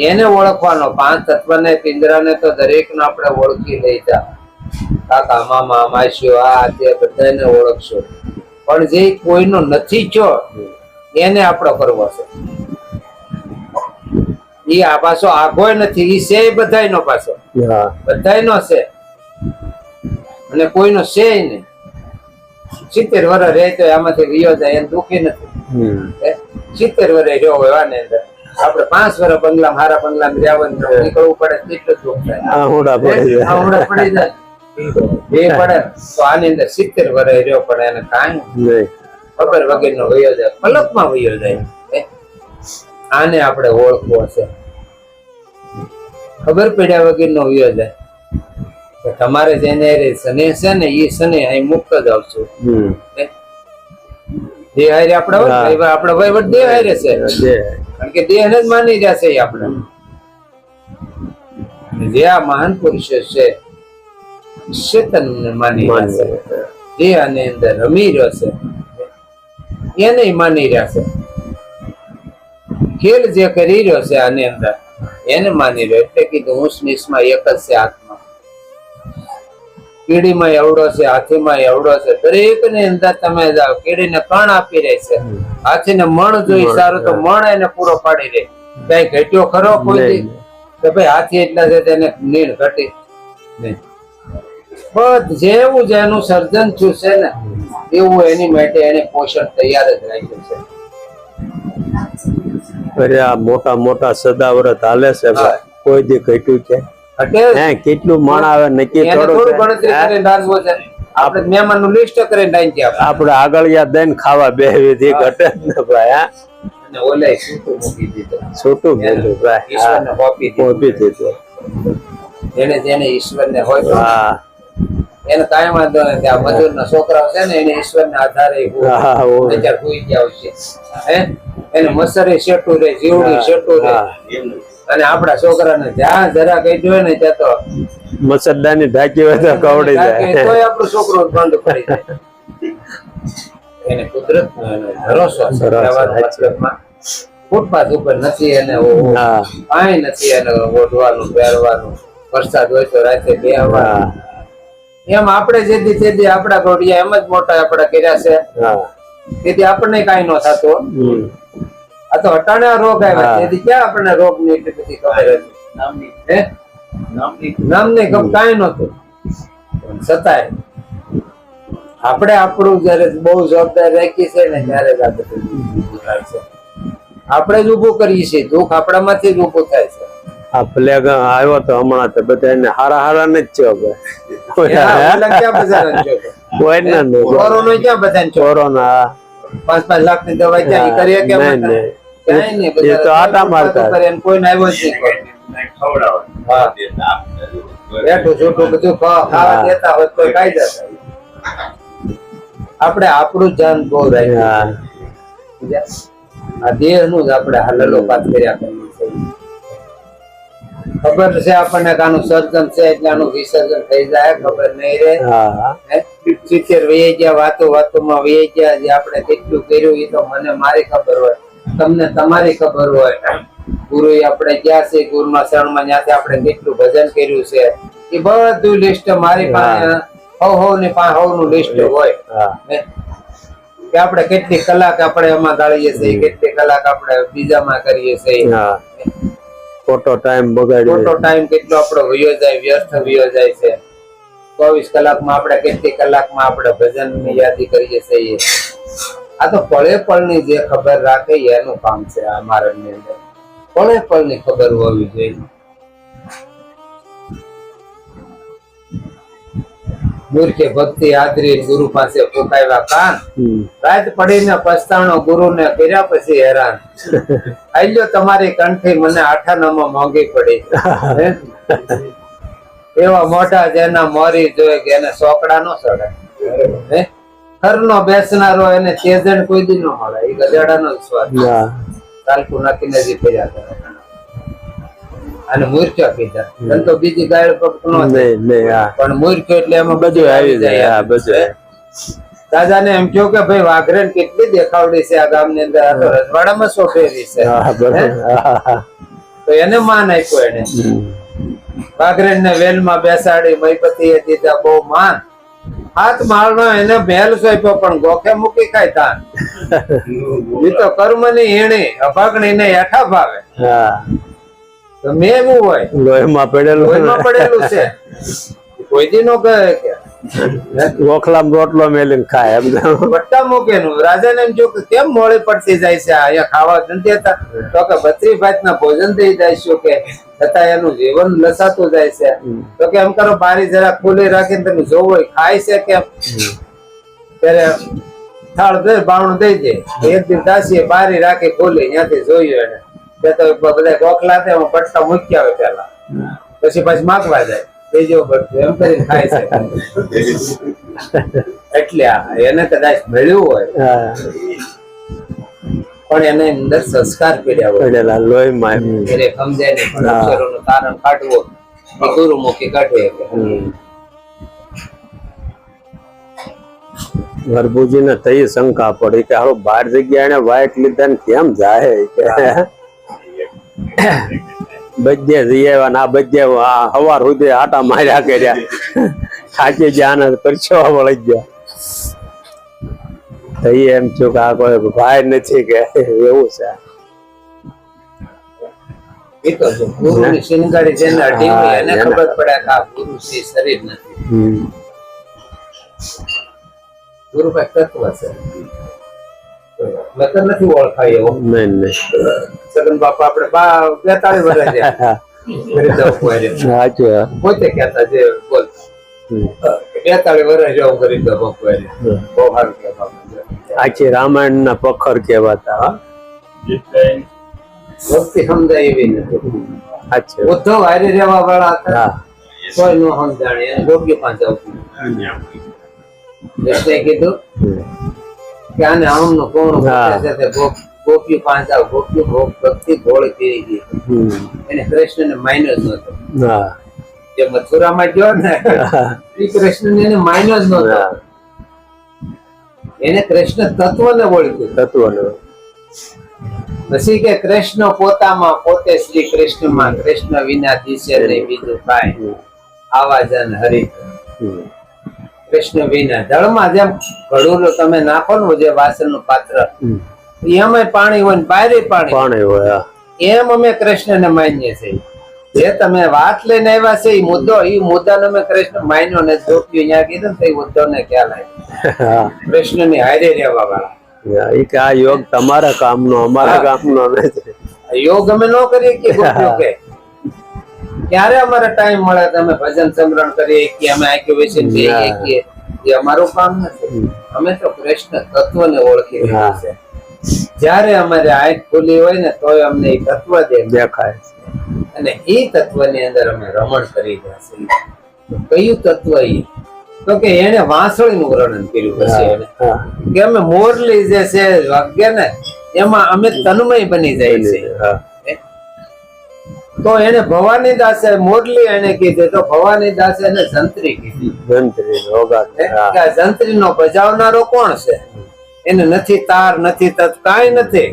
એને ઓળખવાનો. પાંચ તત્વને પિંજરાને તો દરેક નો આપણે ઓળખી લઈતા. કાકા મામા માસીઓ આ તે બધાને ઓળખશો, પણ જે કોઈનો નથી છો એને આપણો કરવો છે. ઈ આ પાછો આગોય નથી, ઈ છે બધાયનો પાછો, બધાયનો છે અને કોઈનો છે નહીં. 70 વર્ષ રહે તો આમાંથી વિયો જાય એને દુઃખી નથી. 70 વર્ષ રહ્યો હોય આને અંદર આપણે 5 વર્ષ બંગલામાં હારા બંગલામાં રહેવાનું નીકળવું પડે કેટલું દુઃખ થાય. આહુડા પડી જાય એ પડે તો આની અંદર 70 વર્ષ રહ્યો પડે એને કાંઈ ખબર વગરનો વયો જાય, પલકમાં વયો જાય. આને આપણે ઓળખવો છે. ખબર પડ્યા વગરનો વયો જાય. તમારે જેને શનિ છે ને એ શનિ અહીં મુક્ત જ આવશો. દેહ હારે આપણે વહીવટ દેહ હારે છે, કારણ કે દેહ ને જ માની રહ્યા છે આપણે. જે આ મહાન પુરુષો છે ચેતન ને માની રહ્યા છે, દેહ આની અંદર રમી રહ્યો છે એને માની રહ્યા છે. ખેલ જે કરી રહ્યો છે આની અંદર એને માની રહ્યો. એટલે કીધું ઊંચ નીચમાં એક જ છે આત્મા. કીડીમાં એવડો છે, હાથીમાં એવડો છે. દરેક ની અંદર તમે જાઓ, કીડીને કણ આપી રહી છે, હાથીને મણ જોઈ સારું તો મણ એને પૂરો પાડી રહી. કઈ ઘટ્યો ખરો કોઈ કે ભાઈ હાથી એટલા છે તેને નીણ ઘટી નહીં. બધ જેવું જેનું સર્જન થયું છે ને એવું એની માટે એને પોષણ તૈયાર જ રાખ્યું છે. અરે આ મોટા મોટા સદાવ્રત હાલે છે ભાઈ, કોઈ દી ઘટ્યું છે? કેટલું મણ આવે નક્કી આપણે મહેમાન નું લિસ્ટ કરીને આપડે આગળ યાદ દઈને ખાવા બેહવી થી ઘટે ને ભાઈ. ઓલે મૂકી દીધું, છૂટું મેલું ભાઈ, ઈશ્વરને સોંપી દીધું. એને જેને ઈશ્વરને હોય એને કાંઈ વાંધો નથી. આ મજૂર ના છોકરાઓ છે ને એને ઈશ્વર ના આધારે હોઈ ગયા છે. એને મસરે શેઠું રે, જીવડી શેઠું રે. અને આપડા છોકરાને જ્યાં જરા કઈ જોયે ને ત્યાં તો મસરદાની ઢાંકી હોય તો કવડી જાય, તોય આપણો છોકરો બંધ પડી જાય. એને કુદરત ભરોસો ફૂટપાથ ઉપર નથી, એને કાંઈ નથી એને ઓઢવાનું પહેરવાનું. વરસાદ હોય તો રાતે બેહવાનું. એમ આપણે જેથી તેથી આપડા ઘોડિયા એમ જ મોટા આપડા કર્યા છે, તેથી આપણને કાંઈ ન થતો. આ તો હટાણા રોગ આવ્યા, તેથી ક્યાં આપણને રોગ ની એટલી બધી ખબર હતી? નામની કાંઈ નતું. છતાંય આપણે આપણું જયારે બહુ જવાબદારી રાખી છે ને ત્યારે જ આ બધું થાય છે. આપણે જ ઉભું કરીએ છીએ, દુઃખ આપણામાંથી જ ઉભું થાય છે. આ પ્લેગ આવ્યો તો હમણાં તો બધા એને હારા ને જ છે. કોરોના 5-5 લાખ ની દવા ક્યાં કરીએ કે આટા મારતા કોઈને આવ્યો જ નહીં. છોટું બધું ખાવા દેતા હોય તો ખાઈ જતા. આપણે આપણું ધ્યાન બહુ રાખ્યું. આ દેહ નું જ આપણે હલલોપાત કર્યા કરીએ છીએ. ખબર છે આપણને કે આનું સર્જન છે એટલે આનું વિસર્જન થઈ જાય, ખબર નહીં રે. હા 70 વહી ગયા, વાતોમાં વહી ગયા. જે આપણે કેટલું કર્યું એ તો મને મારી ખબર હોય, તમને તમારી ખબર હોય. ગુરુ આપણે ગયા છે, ગુરુના શરણમાં ત્યાંથી આપણે કેટલું ભજન કર્યું છે એ બધું લિસ્ટ મારી પાસે હવનું લિસ્ટ હોય. કે આપણે કેટલી કલાક આપણે એમાં ગાળીએ છીએ, કેટલી કલાક આપણે બીજામાં કરીએ છીએ. ખોટો ટાઈમ બગાડ્યો, ખોટો ટાઈમ કેટલો આપણો વયો જાય, વ્યર્થ વયો જાય છે. 24 કલાકમાં આપણે કેટલી કલાકમાં આપણે ભજન ની યાદી કરીએ છીએ. આ તો પળે પળની જે ખબર રાખે એનું કામ છે. આ મારા ની અંદર પળે પળની ખબર હોવી જોઈએ. મૂર્ખે ભક્તિ આદરી ગુરુ પાસે ફૂંકાવ્યા કાન, રાત પડીને પસ્તાણો ગુરુને કર્યા પછી હેરાન. આલ્યો તમારી કંઠી મને આઠાનામાં મોંઘી પડી. એવા મોઢા જેના મોરી જોઈ કે એને સોકડા નો સડે. ખરનો બેસનારો એને તેજણ કોઈ દી નો મળે. એ ગધેડાનો જ સ્વાદ. તાલકુ નાખીને જ ફર્યા કરે. અને મૂર્ખ્યો કીધા તો બીજી ગાય પકડનો પણ મૂર્ખ્યો એટલે એમાં બધું આવી જાય. દાદા ને એમ કહ્યું કે ભાઈ વાઘરેન કેટલી દેખાવડી છે આ ગામ ની અંદર, આ તો રજવાડામાં સોફેરી છે. તો એને માન આપ્યો. એને વાઘરેન ને વેલ માં બેસાડી મહીપતિએ દીધા બહુ માન. 7 માળનો એને મહેલ સોંપ્યો પણ ગોખે મૂકી ખાય તાન. એ તો કર્મ ની હીણી અભાગણી ને હેઠા ભાવે. મેં એવું હોય લોહીમાં પડેલું છે. કોઈ દી નો કહે કે ગોખલામાં રોટલો મેલીને ખાય એમ પટ્ટા મૂકે નું. રાજા ને એમ જો કેમ મોડી પડતી જાય છે, અહીંયા ખાવા નથી દેતા. તો કે 32 ભાતના ભોજન થઈ જાય છે કે છતાં એનું જીવન લસાતું જાય છે. તો કે એમ કરો બારી જરા ખુલ્લી રાખીને તમે જોવો ખાય છે કેમ. ત્યારે થાળ દે બાવણું દઈ દે. એક દિન દાસીએ બારી રાખી ખોલી, ત્યાંથી જોયું એને તો બધા ગોખલા પટ્ટા મૂકી આવે પેલા, પછી માગવા જાય. એમ કરીને ખાય છે. એટલે એને કદાચ મળ્યું હોય પણ એને અંદર સંસ્કાર પડ્યા લોહીમાં એને સમજાય ને પણ અક્ષરોનું તારણ કાઢવું એ ગુરુમુખી કાઢે. ગરબુજી ને થઈ શંકા પડી કે હાલો 12 જગ્યા એને વાઇટ લીધા ને કેમ જાય કે બધે જઈ આવ્યા ને આ બધે સવાર સુધી આટા માર્યા કર્યા. થાકી ગયા ને પરછવા વળી ગયા. એમ છું કે આ કોઈ ભાઈ નથી કે એવું છે. એ તો ગુરુની શિનગાડી જેને અડી હોય એને ખબર પડે કે આ ગુરુ છે, શરીર નથી. ગુરુ કઈ તત્વ છે, મતલબ નથી ઓળખાય એવો. નહીં સગન બાપા આપણે 42 વર્ષ પોતે કહેતા જે બોલતા 42 વર્ષ જેવું કરી દો બાપુ. બહુ સારું કહેવા. આખી રામાયણ ના પખર કહેવાતા. ભક્તિ સમજાય એવી નથી. ઉદ્ધવ હારે રહેવા વાળા હતા, કોઈ નો સમજાણે. એને ગોપી પાસે આવતું કીધું કે આને આમનું કોણ ગોપી પાંચ આવ. ગોપી ભક્તિ ગોળી પીરી ગઈ. એને કૃષ્ણ ને માયનો જ નતો. જે મથુરામાં ગયો ને એ કૃષ્ણ એને માયનો જ નતો. એને કૃષ્ણ તત્વ ને ઓળખ્યું. તત્વ પછી કે કૃષ્ણ પોતામાં પોતે શ્રી કૃષ્ણમાં, કૃષ્ણ વિના દિશે નહીં બીજું કાંઈ. આવા જન હરિ કૃષ્ણ વિના. જળમાં જેમ ઘડું તમે નાખો ને જે વાસણ નું પાત્ર એમાં પાણી હોય ને બહાર પાણી હોય, એમ અમે કૃષ્ણ ને માનીએ છીએ. જે તમે વાત લઈને આવ્યા છે એ મુદ્દાને અમે કૃષ્ણ માન્યો ને જોપ્યું. અહીંયા કીધું ને ઉદ્ધવ ને ખ્યાલ આવ્યો કૃષ્ણ ની હારે રહેવા વાળા. આ યોગ તમારા કામનો અમારા કામનો નથી. યોગ અમે ન કરીએ કે ક્યારે અમારે ટાઈમ મળે તમે ભજન સમરણ કરીએ કે અમે આક્યુવેશન કરીએ કે એ અમારું કામ નથી. અમે તો કૃષ્ણ તત્વ ને ઓળખી રહ્યા છે. જયારે અમારે આંખ ખુલી હોય ને તોય અમને એ તત્વ દેખાય અને એ તત્વ ની અંદર અમે રમણ કરી રહ્યા છીએ. કયું તત્વ એ? તો કે એને વાંસળી નું વર્ણન કર્યું પછી કે અમે મોરલી જે છે વાગ્ય ને એમાં અમે તન્મય બની જાય છે. તો એને ભવાની દાસે મોરલી એને કીધી, તો ભવાની દાસે એને જંત્રી કીધી. જંત્રી વગાડે. હા. કે આ જંત્રી નો બજાવનારો કોણ છે? એને નથી તાર નથી તત કાંઈ નથી.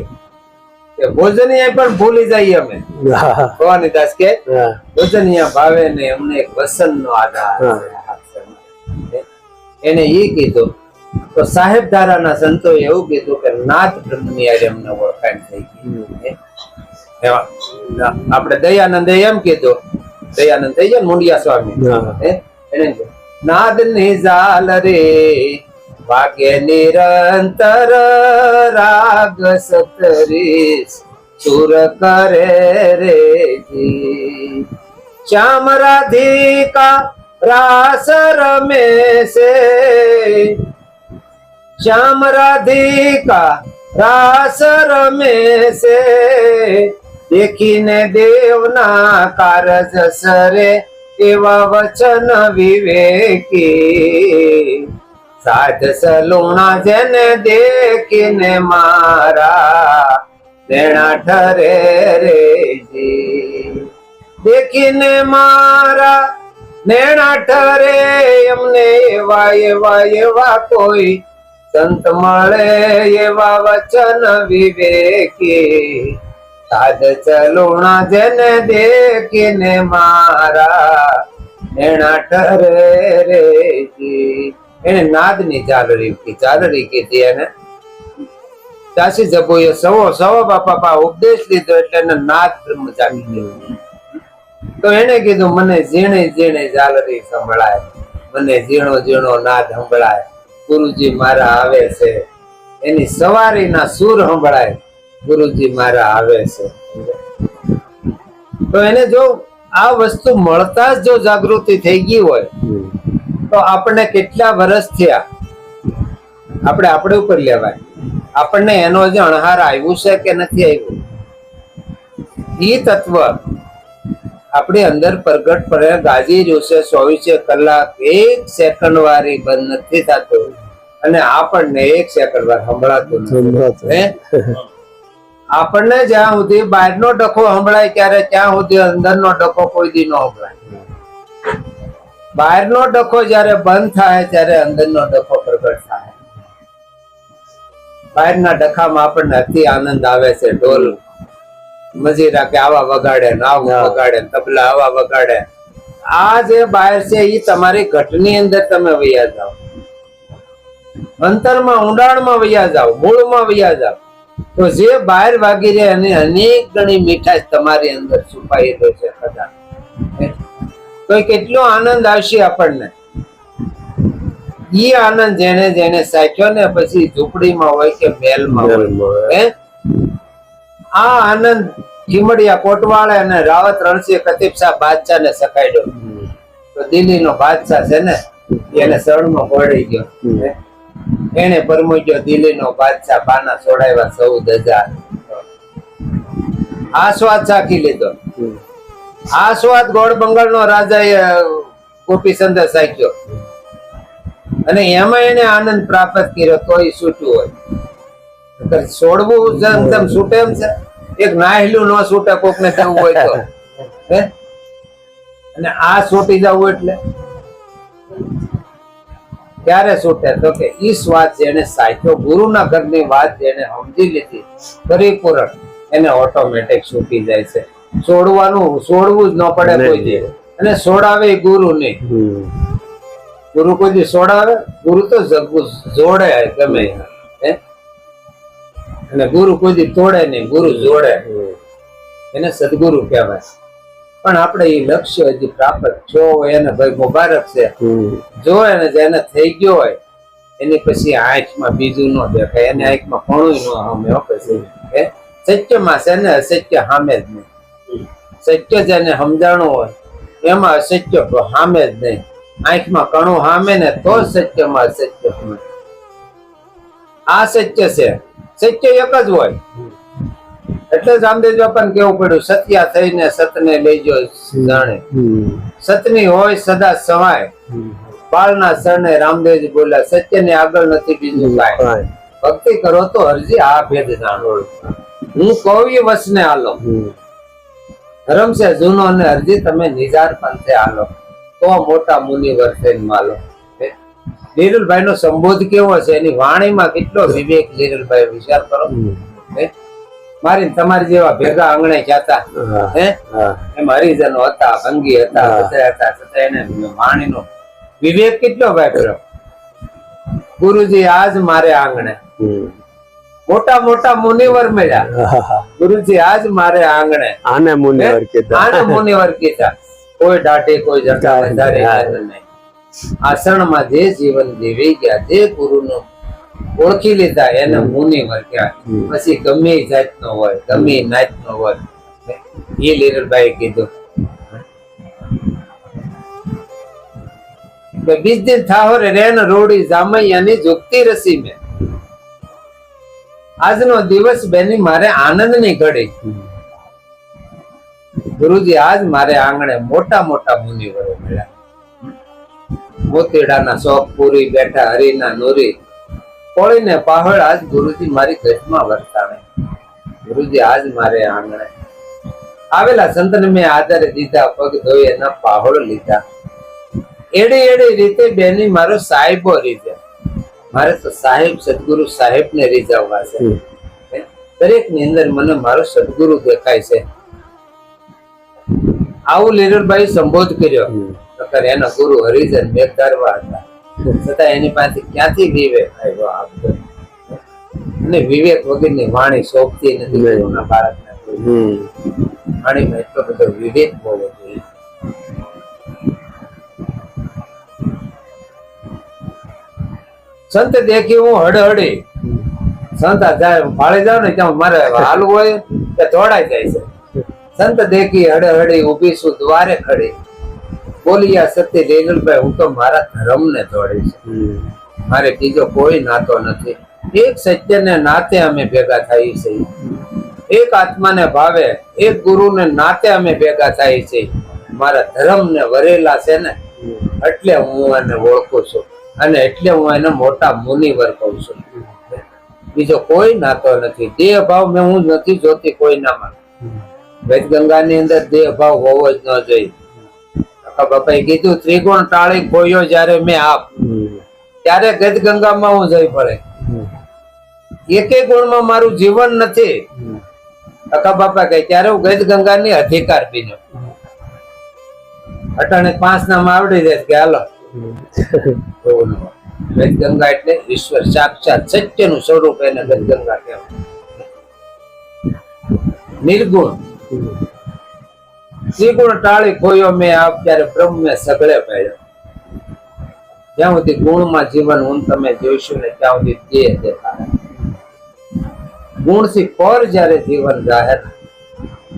કે ભોજનિયા પણ ભૂલી જઈએ અમે. હા. ભવાની દાસ કે હા. ભોજનિયા ભાવે ને અમને એક વસન નો આધાર છે. એને ઈ કીધું. તો સાહેબ ધારાના સંતોએ એવું કીધું કે નાથ બ્રહ્મની હારે અમને ઓળખાણ થઈ ગઈ. આપણે દયાનંદે એમ કીધું, દયાનંદ થઈ ગયા મુંડિયા સ્વામી, હા. એને નાદ ની ઝાલ રે વાગે નિરંતર રાગ સતરીસ સુર કરે રે જી. શ્યામ રાધિકા રાસ રમે છે, શ્યામ રાધિકા રાસ રમે છે, દેખીને દેવના કારજ સરે એવા વચન વિવેકી. સાધ સલુણા જેને દેખીને મારા દેણા ઠરે રે જી. દેખીને મારા નેણા ઠરે એમને એવા એવા એવા કોઈ સંત મળે એવા વચન વિવેકી. સાધ ચલુણા જેને દેખીને મારા નેણા ઠરે રે જી. એને નાદની ચાલરી કીધી. એને દાસી જબોએ સવો બાપા ઉપદેશ લીધો એટલે એને નાદ બ્રહ્મ જાગી ગયું. તો એને કીધું મને ઝીણી ઝીણી ઝાલરી સંભળાય, મને ઝીણો ઝીણો નાદ સંભળાય. ગુરુજી મારા આવે છે, એની સવારીના સૂર સંભળાય, ગુરુજી મારા આવે છે. તો એને જો આ વસ્તુ મળતા જ જો જાગૃતિ થઈ ગઈ હોય તો આપણને કેટલા વર્ષ થયા આપણે ઉપર લેવાય. આપણને એનો જે અણહાર આવ્યું છે કે નથી આવ્યું, ઈ તત્વ આપણી અંદર પ્રગટ પડે ગાજી રહ્યું છે. 24 કલાક 1 સેકન્ડ વારી બંધ નથી થતું અને આપણને 1 સેકન્ડ વાર સંભળાતું નથી. આપણને જ્યાં સુધી બહારનો ડખો સંભળાય ત્યારે ત્યાં સુધી અંદરનો ડખો કોઈ દી ન સંભળાય. બહારનો ડખો જયારે બંધ થાય ત્યારે અંદરનો ડખો પ્રગટ થાય. બહારના ડખામાં આપણને અતિ આનંદ આવે છે. ઢોલ મજીરા કે આવા વગાડે ને આવા વગાડે, તબલા આવા વગાડે. આ જે બહાર છે એ તમારી ઘટની અંદર તમે વૈયા જાઓ, અંતરમાં ઊંડાણમાં વૈયા જાઓ, મૂળમાં વૈયા જાઓ, તો જે બહાર વાગી રહે અને અનેક ગણી મીઠાશ તમારી અંદર છુપાયેલો છે. કદાચ તો કેટલો આનંદ આવશે આપણને. ઈ આનંદ જેને જેને સાચ્યો ને પછી ઝૂંપડીમાં હોય કે મહેલમાં હોય, આ આનંદ ખીમડિયા કોટવાળે અને રાવત રણસિંહ કતીબ શાહ બાદશાહ ને સકાડ્યો. તો દિલ્હી નો બાદશાહ છે ને એને શરણમાં પડી ગયો. એને પરમોજ્યો દિલ્હી નો બાદશાહ, બાના છોડાવ્યા 14,000. આ સ્વાદ ચાખી લીધો. આ સ્વાદ ગોળ બંગાળ નો રાજા ગોપીચંદ્ર સાખ્યો અને એમાં એને આનંદ પ્રાપ્ત કર્યો. તો એ છૂટ્યું હોય, છોડવું જેમ છૂટે એમ છે. એક નાહેલું ન છૂટે કોક ને થવું હોય તો, અને આ છૂટી જવું એટલે ક્યારે છૂટે? તો કે ઈ સ્વાદ જેને સાખ્યો, ગુરુના ઘરની વાત જેને સમજી લીધી પરિપૂર્ણ, એને ઓટોમેટિક છૂટી જાય છે. છોડવું જ ન પડે કોઈ દી. અને છોડાવે ગુરુ નહીં. ગુરુ કોઈ દી છોડાવે? ગુરુ તો જોડે ગમે. અને ગુરુ કોઈ દી તોડે નહીં, ગુરુ જોડે. એને સદગુરુ કહેવાય. પણ આપણે એ લક્ષ્ય હજી પ્રાપ્ત જો એને ભાઈ મુબારક છે. જો એને જેને થઈ ગયો હોય એની પછી આંખમાં બીજું ન દેખાય, એની આંખમાં પણું ન સામે પછી સત્યમાં છે ને અસત્ય સામે જ નહીં. સત્ય જેને સમજાણું હોય એમાં અસત્ય સામે જ નહીં. આંખમાં કણું સામે ને તો સત્યમાં અસત્ય સામે. આ સત્ય છે, સત્ય એક જ હોય. એટલે જ રામદેવ બાપાને કેવું પડ્યું, સત્યા થઈને સતને લેજો જાણે. સતની હોય સદા સવાય, બાળના શરણે રામદેવજી બોલ્યા, સત્યને આગળ નથી બીજું કાંઈ. ભક્તિ કરો તો હરજી આ ભેદ જાણો, હું કહું એ વચને હાલો. ધર્મ છે જૂનો અને અરજી તમે નિજાર પંથે હાલો તો મોટા મુનિવર થઈને માલો. લીલુભાઈ નો સંબોધ કેવો છે, એની વાણીમાં કેટલો વિવેક. લીલુભાઈ વિચાર કરો, મારી તમારી જેવા ભેગા આંગણે જાતા, એમ હરિજનો હતા, ભંગી હતા, બધા હતા, છતાં એને વાણીનો વિવેક કેટલો વાપર્યો. ગુરુજી આજ મારે આંગણે મોટા મોટા મુનિવર મળ્યા. ગુરુજી આજ મારે આંગણે આને મુનિવર કીધા. આને મુનિવર કીધા. કોઈ દાઢે કોઈ જટા વધારે નહીં. આસણમાં જે જીવન જીવી ગયા, જે ગુરુનું ઓળખી લીધા, એને મુનિવર કહેવાય. પછી ગમે જાતનો હોય, ગમે નાતનો હોય, એ લીરલભાઈ કીધું. બીજ દિન થાવરે રેન રોડી જામૈયાની જુગતી રસી મેં. આજનો દિવસ બેની મારે આનંદની ઘડી. ગુરુજી આજ મારે આંગણે મોટા મોટા મુનિવરો મળ્યા. મોતીડાના શોખ પૂરી બેઠા હરિના નૂરી કોળીને પહાડ આજ ગુરુજી મારી ગઢમાં વર્તાણે. ગુરુજી આજ મારે આંગણે આવેલા સંતને મેં આદરે દીધા, પગ ધોઈ એના પહાડ લીધા. એડી એડી રીતે બેની મારો સાહેબો રીઝે. મારે તો સાહેબ સદગુરુ સાહેબ ને રીઝવવા છે. દરેક ની અંદર મને મારો સદગુરુ દેખાય છે. આવું લીરલભાઈ સંબોધ કર્યો. એના ગુરુ હરિજન બેકારવા હતા, છતાં એની પાસે ક્યાંથી વિવેક આવ્યો આપતો. અને વિવેક વગરની વાણી શોભતી નથી. ગુરુના બાળકને વાણીમાં એટલો બધો વિવેક હોવો જોઈએ. સંત દેખી હું હડહડી. સંત ફાળી જાવ ને ત્યાં મારે હાલવું હોય કે દોડાઈ જાય છે. સંત દેખી હડહડી ઉભી છું દ્વારે ખડી. બોલિયા સત્ય લીલભાઈ હું તો મારા ધર્મ ને દોડીશ. મારે બીજો કોઈ નાતો નથી. એક સત્યને નાતે અમે ભેગા થઈ છે. એક આત્માને ભાવે એક ગુરુને નાતે અમે ભેગા થઈ છે. મારા ધર્મ ને વરેલા છે ને એટલે હું એને ઓળખું છું, અને એટલે હું એને મોટા મુનિવર કહું છું. બીજો કોઈ નાતો નથી. દેહ ભાવ મેં હું નથી જોતી કોઈનામાં. વેદગંગા ની અંદર દેહ ભાવ હોવો જ ન જોઈએ. બાપાએ કીધું ત્રિગુણ ટાળી ખોયો જયારે મેં આપ, ત્યારે ગદગંગામાં હું જઈ પડે. એકે ગુણમાં મારું જીવન નથી. અકા બાપા કહે ત્યારે હું ગદગંગા ની અધિકાર બીનો. અટાણે 5 નામ આવડી જાય કે હાલો. ગદગંગા એટલે ઈશ્વર સાક્ષાત સત્યનું સ્વરૂપ, એને ગદગંગા કહેવાય. નિર્ગુણ ત્રિગુણ ટાળી ખોયો મેં આપ, ત્યારે બ્રહ્મ સગળે પાડ્યો. જ્યાં સુધી ગુણમાં જીવન હું તમે જોઈશું ને ત્યાં સુધી દેહ દેખાય. ગુણ થી પર જયારે જીવન જાહેર,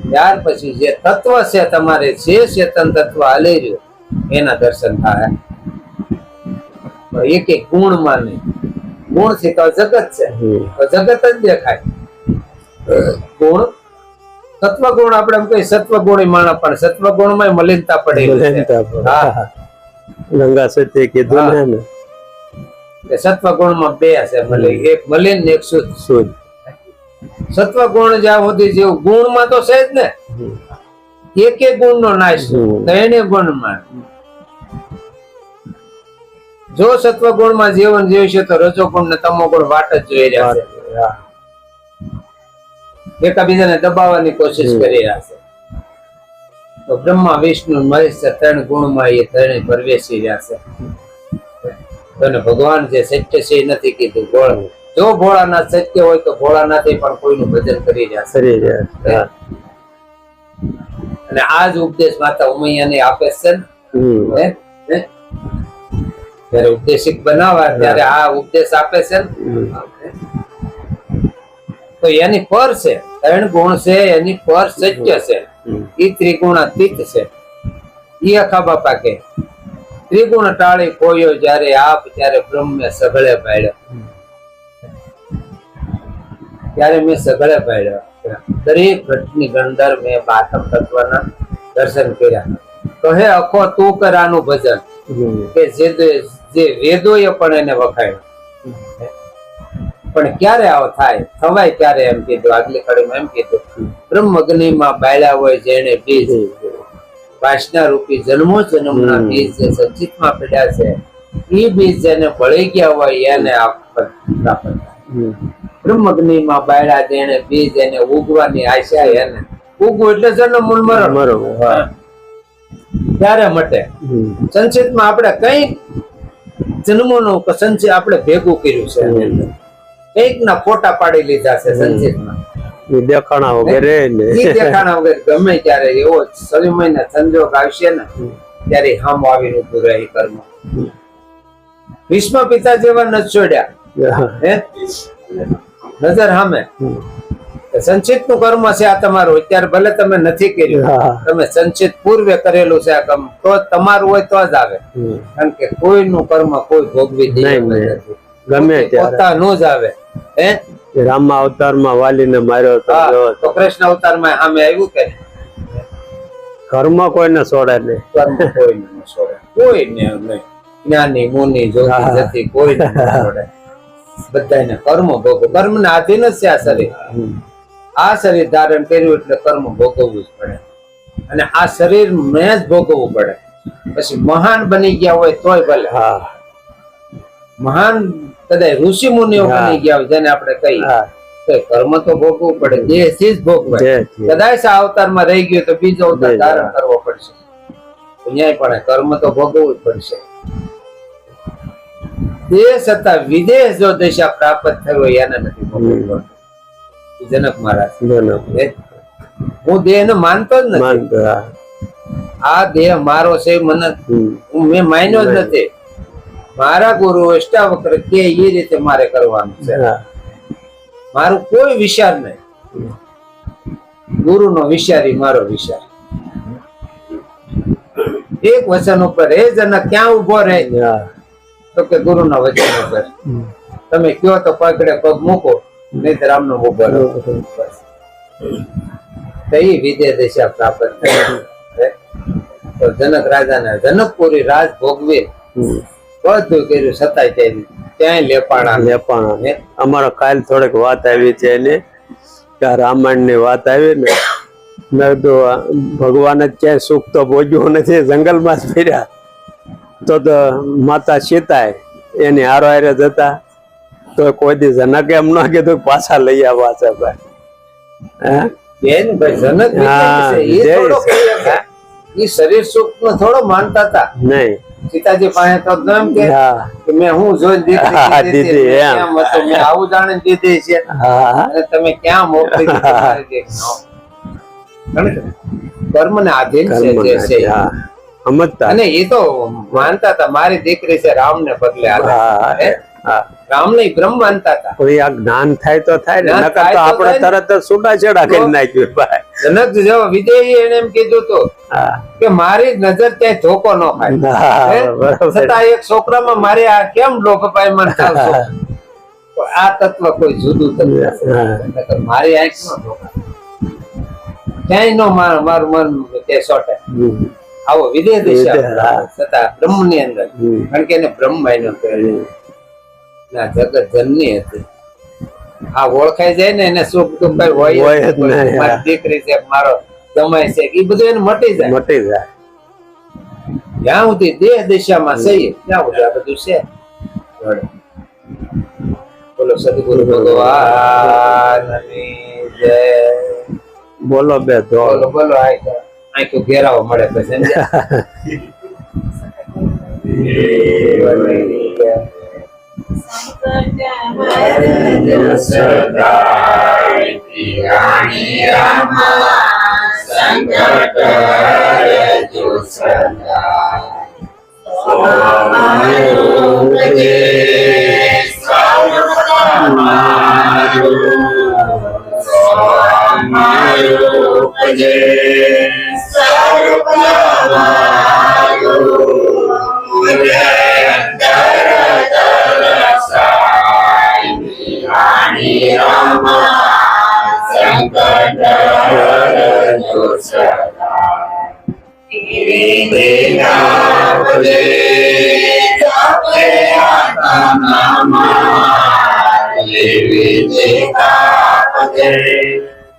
ત્યાર પછી જે તત્વ છે તમારે, જે ચેતન તત્વ હાલી રહ્યું એના દર્શન થાય. એક એક ગુણમાં નહીં. ગુણ થી તો જગત છે, તો જગત જ દેખાય. ગુણ સત્વગુણ આપણે એમ કહીએ સત્વગુણી માણસ, પણ સત્વગુણ માં મલિનતા પડે. ગંગા સત્ય કીધું ને કે સત્વગુણ માં 2 છે, એક મલિન ને એક શુદ્ધ. સત્વગુણ જ્યાં સુધી જેવું ગુણ માં તો છે જ ને. એક એક ગુણ નો નાશ, ત્રણે ગુણ માં. જો સત્વગુણ માં જીવન જીવશે તો રજોગુણ ને તમોગુણ વાટ જ જોઈ રહ્યા છે. એકાબીજાને દબાવવાની કોશિશ કરી રહ્યા છે. તો બ્રહ્મા વિષ્ણુ મહેશ 3 ગુણમાં એ ત્રણે પ્રવેશી રહ્યા છે. અને ભગવાન જે સત્ય છે એ નથી કીધું. ભોળા જો ભોળાનાથ સત્ય હોય તો ભોળાનાથ પણ કોઈનું ભજન કરી રહ્યા છે. અને આ જ ઉપદેશ માતા ઉમૈયાને આપે છે ને. જયારે ઉપદેશિક બનાવવા ત્યારે આ ઉપદેશ આપે છે ને. તો એની પર છે 3 ગુણ છે, એની પર સત્ય છે. ઈ ત્રિગુણાતીત છે. ઈ અખા બાપા કે ત્રિગુણ ટાળી ખોયો જયારે આપ, ત્યારે બ્રહ્મે સગળે પાડ્યો. ત્યારે મેં સગળે પાડ્યો. દરેક ઘટની ગણદર મેં બાતમ તત્વના દર્શન કર્યા. તો હે અખો તું કર આનું ભજન, કે જે વેદોએ પણ એને વખાણ્યો. પણ ક્યારે આવો થાય, થવાય ક્યારે એમ કીધું. આગલી કડીમાં એમ કીધું બ્રહ્મ અગ્નિમાં બાળ્યા હોય જેને બીજ વાસના રૂપી જન્મો જન્મના બીજ જે સંચિતમાં પડ્યા છે એ બીજ જેને ભળી ગયા હોય એને પ્રાપ્ત થાય. બ્રહ્મ અગ્નિમાં બાળ્યા જેને બીજ એને ઉગવાની આશા એને ઉગવું એટલે જન્મ મરણ ત્યારે મટે. સંચિતમાં આપણે કઈ જન્મોનું સંચિત આપણે ભેગું કર્યું છે કઈક ના ફોટા પાડી લીધા છે સંચિતમાં દેખાણા વગેરે દેખાણા વગેરે ગમે ત્યારે એવો સમય સંજોગ આવશે ને ત્યારે હામ આવીને ઉભું રહી કર્મ. ભીષ્મ પિતા જેવા ન છોડ્યા હે નજર સામે સંચિત નું કર્મ છે આ તમારું. અત્યારે ભલે તમે નથી કર્યું, તમે સંચિત પૂર્વે કરેલું છે આ કર્મ તો તમારું હોય તો જ આવે. કારણ કે કોઈનું કર્મ કોઈ ભોગવી દે ગમે પોતાનું જ આવે. હે રામ અવતાર માં વાલી ને માર્યો તો કૃષ્ણ અવતાર માં સામે આવ્યું કે કર્મ કોઈને છોડે નહીં. કર્મ કોઈને ન છોડે, કોઈને નહીં. જ્ઞાની મુનિ જોગી જતી કોઈને ન છોડે. બધાને કર્મ ભોગવો. કર્મ ને આધીન જ છે આ શરીર. આ શરીર ધારણ કર્યું એટલે કર્મ ભોગવવું જ પડે અને આ શરીર ને જ ભોગવવું પડે. પછી મહાન બની ગયા હોય તોય ભલે, મહાન કદાચ ઋષિ મુનિઓ બની ગયા હોય જેને આપણે કહીએ તો કર્મ તો ભોગવવું પડે. દેહ થી જ ભોગવાય. કદાચ આ અવતારમાં રહી ગયો તો બીજો અવતાર ધારણ કરવો પડશે. ન્યાય પણ કર્મ તો ભોગવવું જ પડશે. દેહ છતાં વિદેશ જો દિશા પ્રાપ્ત થઈ હોય એને નથી ભોગવવું પડતું. જનક મહારાજ હું દેહ ને માનતો જ નથી. આ દેહ મારો છે મને મેં માન્યો જ નથી. મારા ગુરુ અષ્ટાવક્ર કે એ રીતે મારે કરવાનું છે. મારું કોઈ વિચાર નહીં. ગુરુ નો વિચાર મારો વિચાર. એક વચન ઉપર એ જનક ક્યાં ઉભો રહે તો કે ગુરુ ના વચન ઉપર. તમે કયો તો પગડે પગ મૂકો નહીં તો રામ નો ઉભો રહો. કઈ વિજય દિશા પ્રાપ્ત થઈ. તો જનક રાજાને જનકપુરી રાજ ભોગવી બધું કર્યું છતાંય ક્યાંય લેપાણા. અમારા કાલ થોડીક વાત આવી છે એની કે રામાયણ ની વાત આવી ને મેં તો ભગવાને ક્યાંય સુખ તો ભોજવું નથી, જંગલમાં જ ફર્યા. તો માતા સીતા એની હારો હારે જતા તો કોઈ દી જનક એમ ન કીધું પાછા લઈ આવવા છે ભાઈ. એ શરીર સુખ નો થોડો માનતા હતા નહીં. સીતાજી પાસે તો એમ કે મેં હું જોઈ દીધી મેં આવું જાણે દીધી છે અને તમે ક્યાં મોકલી. કર્મ ને આધીન છે અને એ તો માનતા હતા મારી દીકરી છે રામ ને પગલે રામ ને બ્રહ્મ માનતા હતા. આ જ્ઞાન થાય તો થાય ને, નકર તો આપણે તરત જ છૂટાછેડા કરી નાખ્યું. જનક જો વિજયી એને એમ કીધું તો કે મારી નજર ત્યાં ધોકો ન ખાય. છતાં એક છોકરામાં મારે આ કેમ લોભપાયમાન ચાલશો? આ તત્વ કોઈ જુદું તત્વ. મારી આંખ નો ધોકા ક્યાંય નો મારું મન તે સોટે. આવો વિદેહ દિશા છતાં બ્રહ્મ ની અંદર. કારણ કે એને બ્રહ્મ માન્યો ના જગત જનની હતી. આ ઓળખાઈ જાય ને એને સુખ દુઃખ કઈ હોય જ નહીં. મારી દીકરી છે, મારો જમાઈ છે, એ બધું એને મટી જાય. જ્યાં સુધી દેહ દિશામાં સહી ત્યાં સુધી આ બધું છે. બોલો સદગુરુ ભગવાન જય. બોલો બે બોલો બોલો. આંખો ઘેરાવો મળે પછી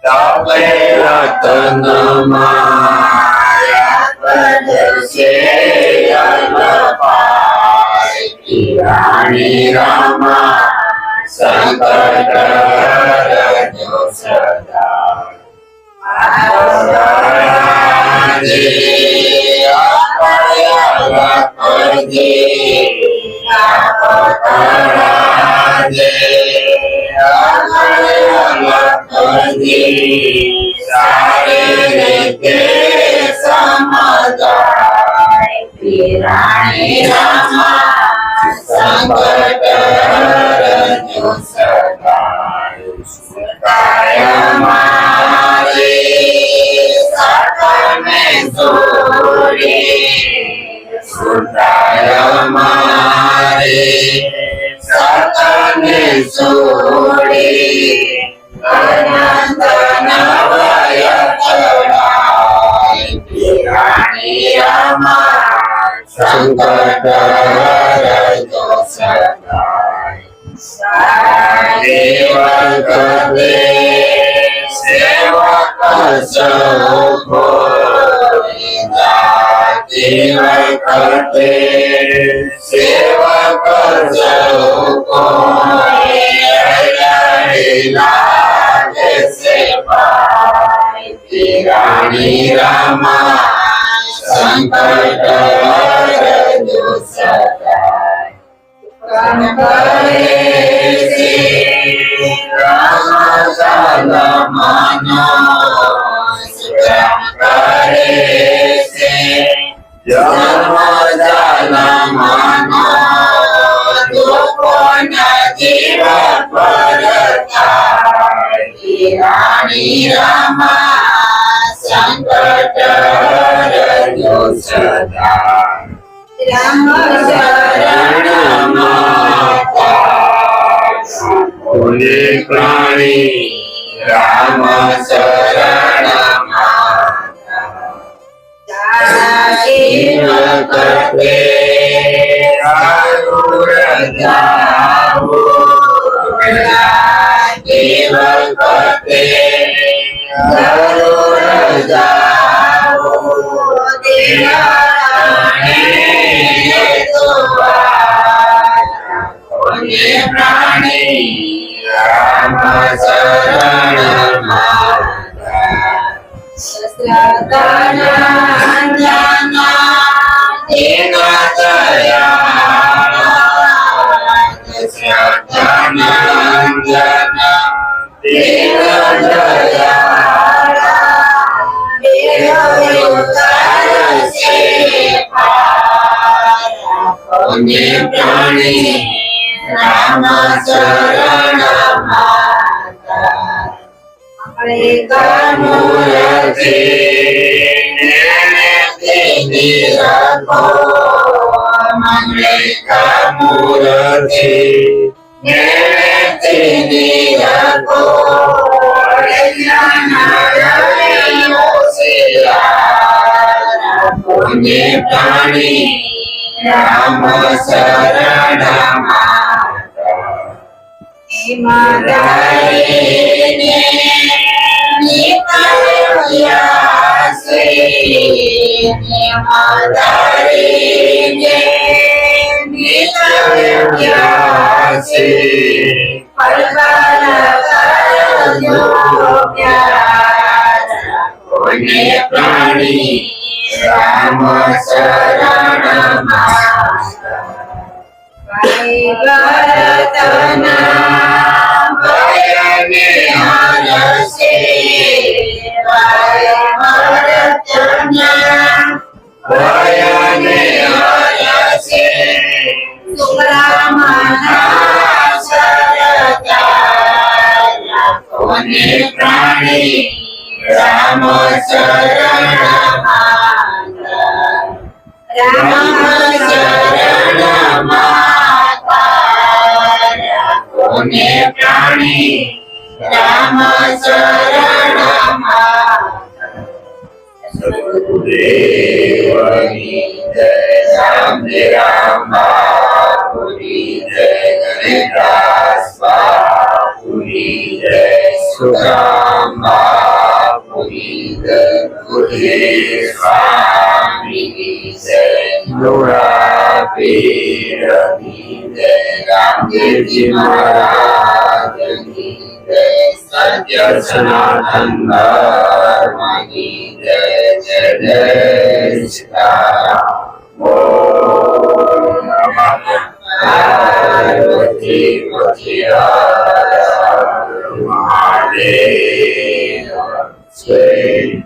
તપે રતન માયા કરશે અલ્પાય રાણી રામા સંકટ રજો સદા રાણી રામા સંકટ રજો સદાય સુતાય મારી સકને સોરી સુતાય મારી સકને સોરી અનંત નવય ચડાય રાણી રામા સંકટ રજો સદાય સાદેવ કરે સેવક સૌ દેવ કરે સેવક સૌ લાગે સે રાણી રામા સંકટ રજો સદાય રાણી રામા સંકટ રજો સદાય રામ શરણ માતા ભોલે પ્રાણી રામ શરણ માતા શિવ કરતે આરુર જાઓ દેવ કરતે આરુર જાઓ પ્રાણી રામ શરણ માતા પ્રાણી રામ શરણ માતા પ્રાણી રામ શરણ પ્રાણી રામ શરણ પ્રાણી રામ શરણ રામ શરણ માતા કોને પ્રાણી રામ શરણ માતા સદગુરુદેવની જય રામ બાપુની જય ગણેશ બાપુની જય સુરામ બુદ્ધિ સ્વામી જય લોરા પીરની જય રામદેવજી મહારાજની જય સત્ય સનાતન ધર્મની જય જય જય સીતારામ ઓમ નમઃ પાર્વતી પતિ મહાદેવ જય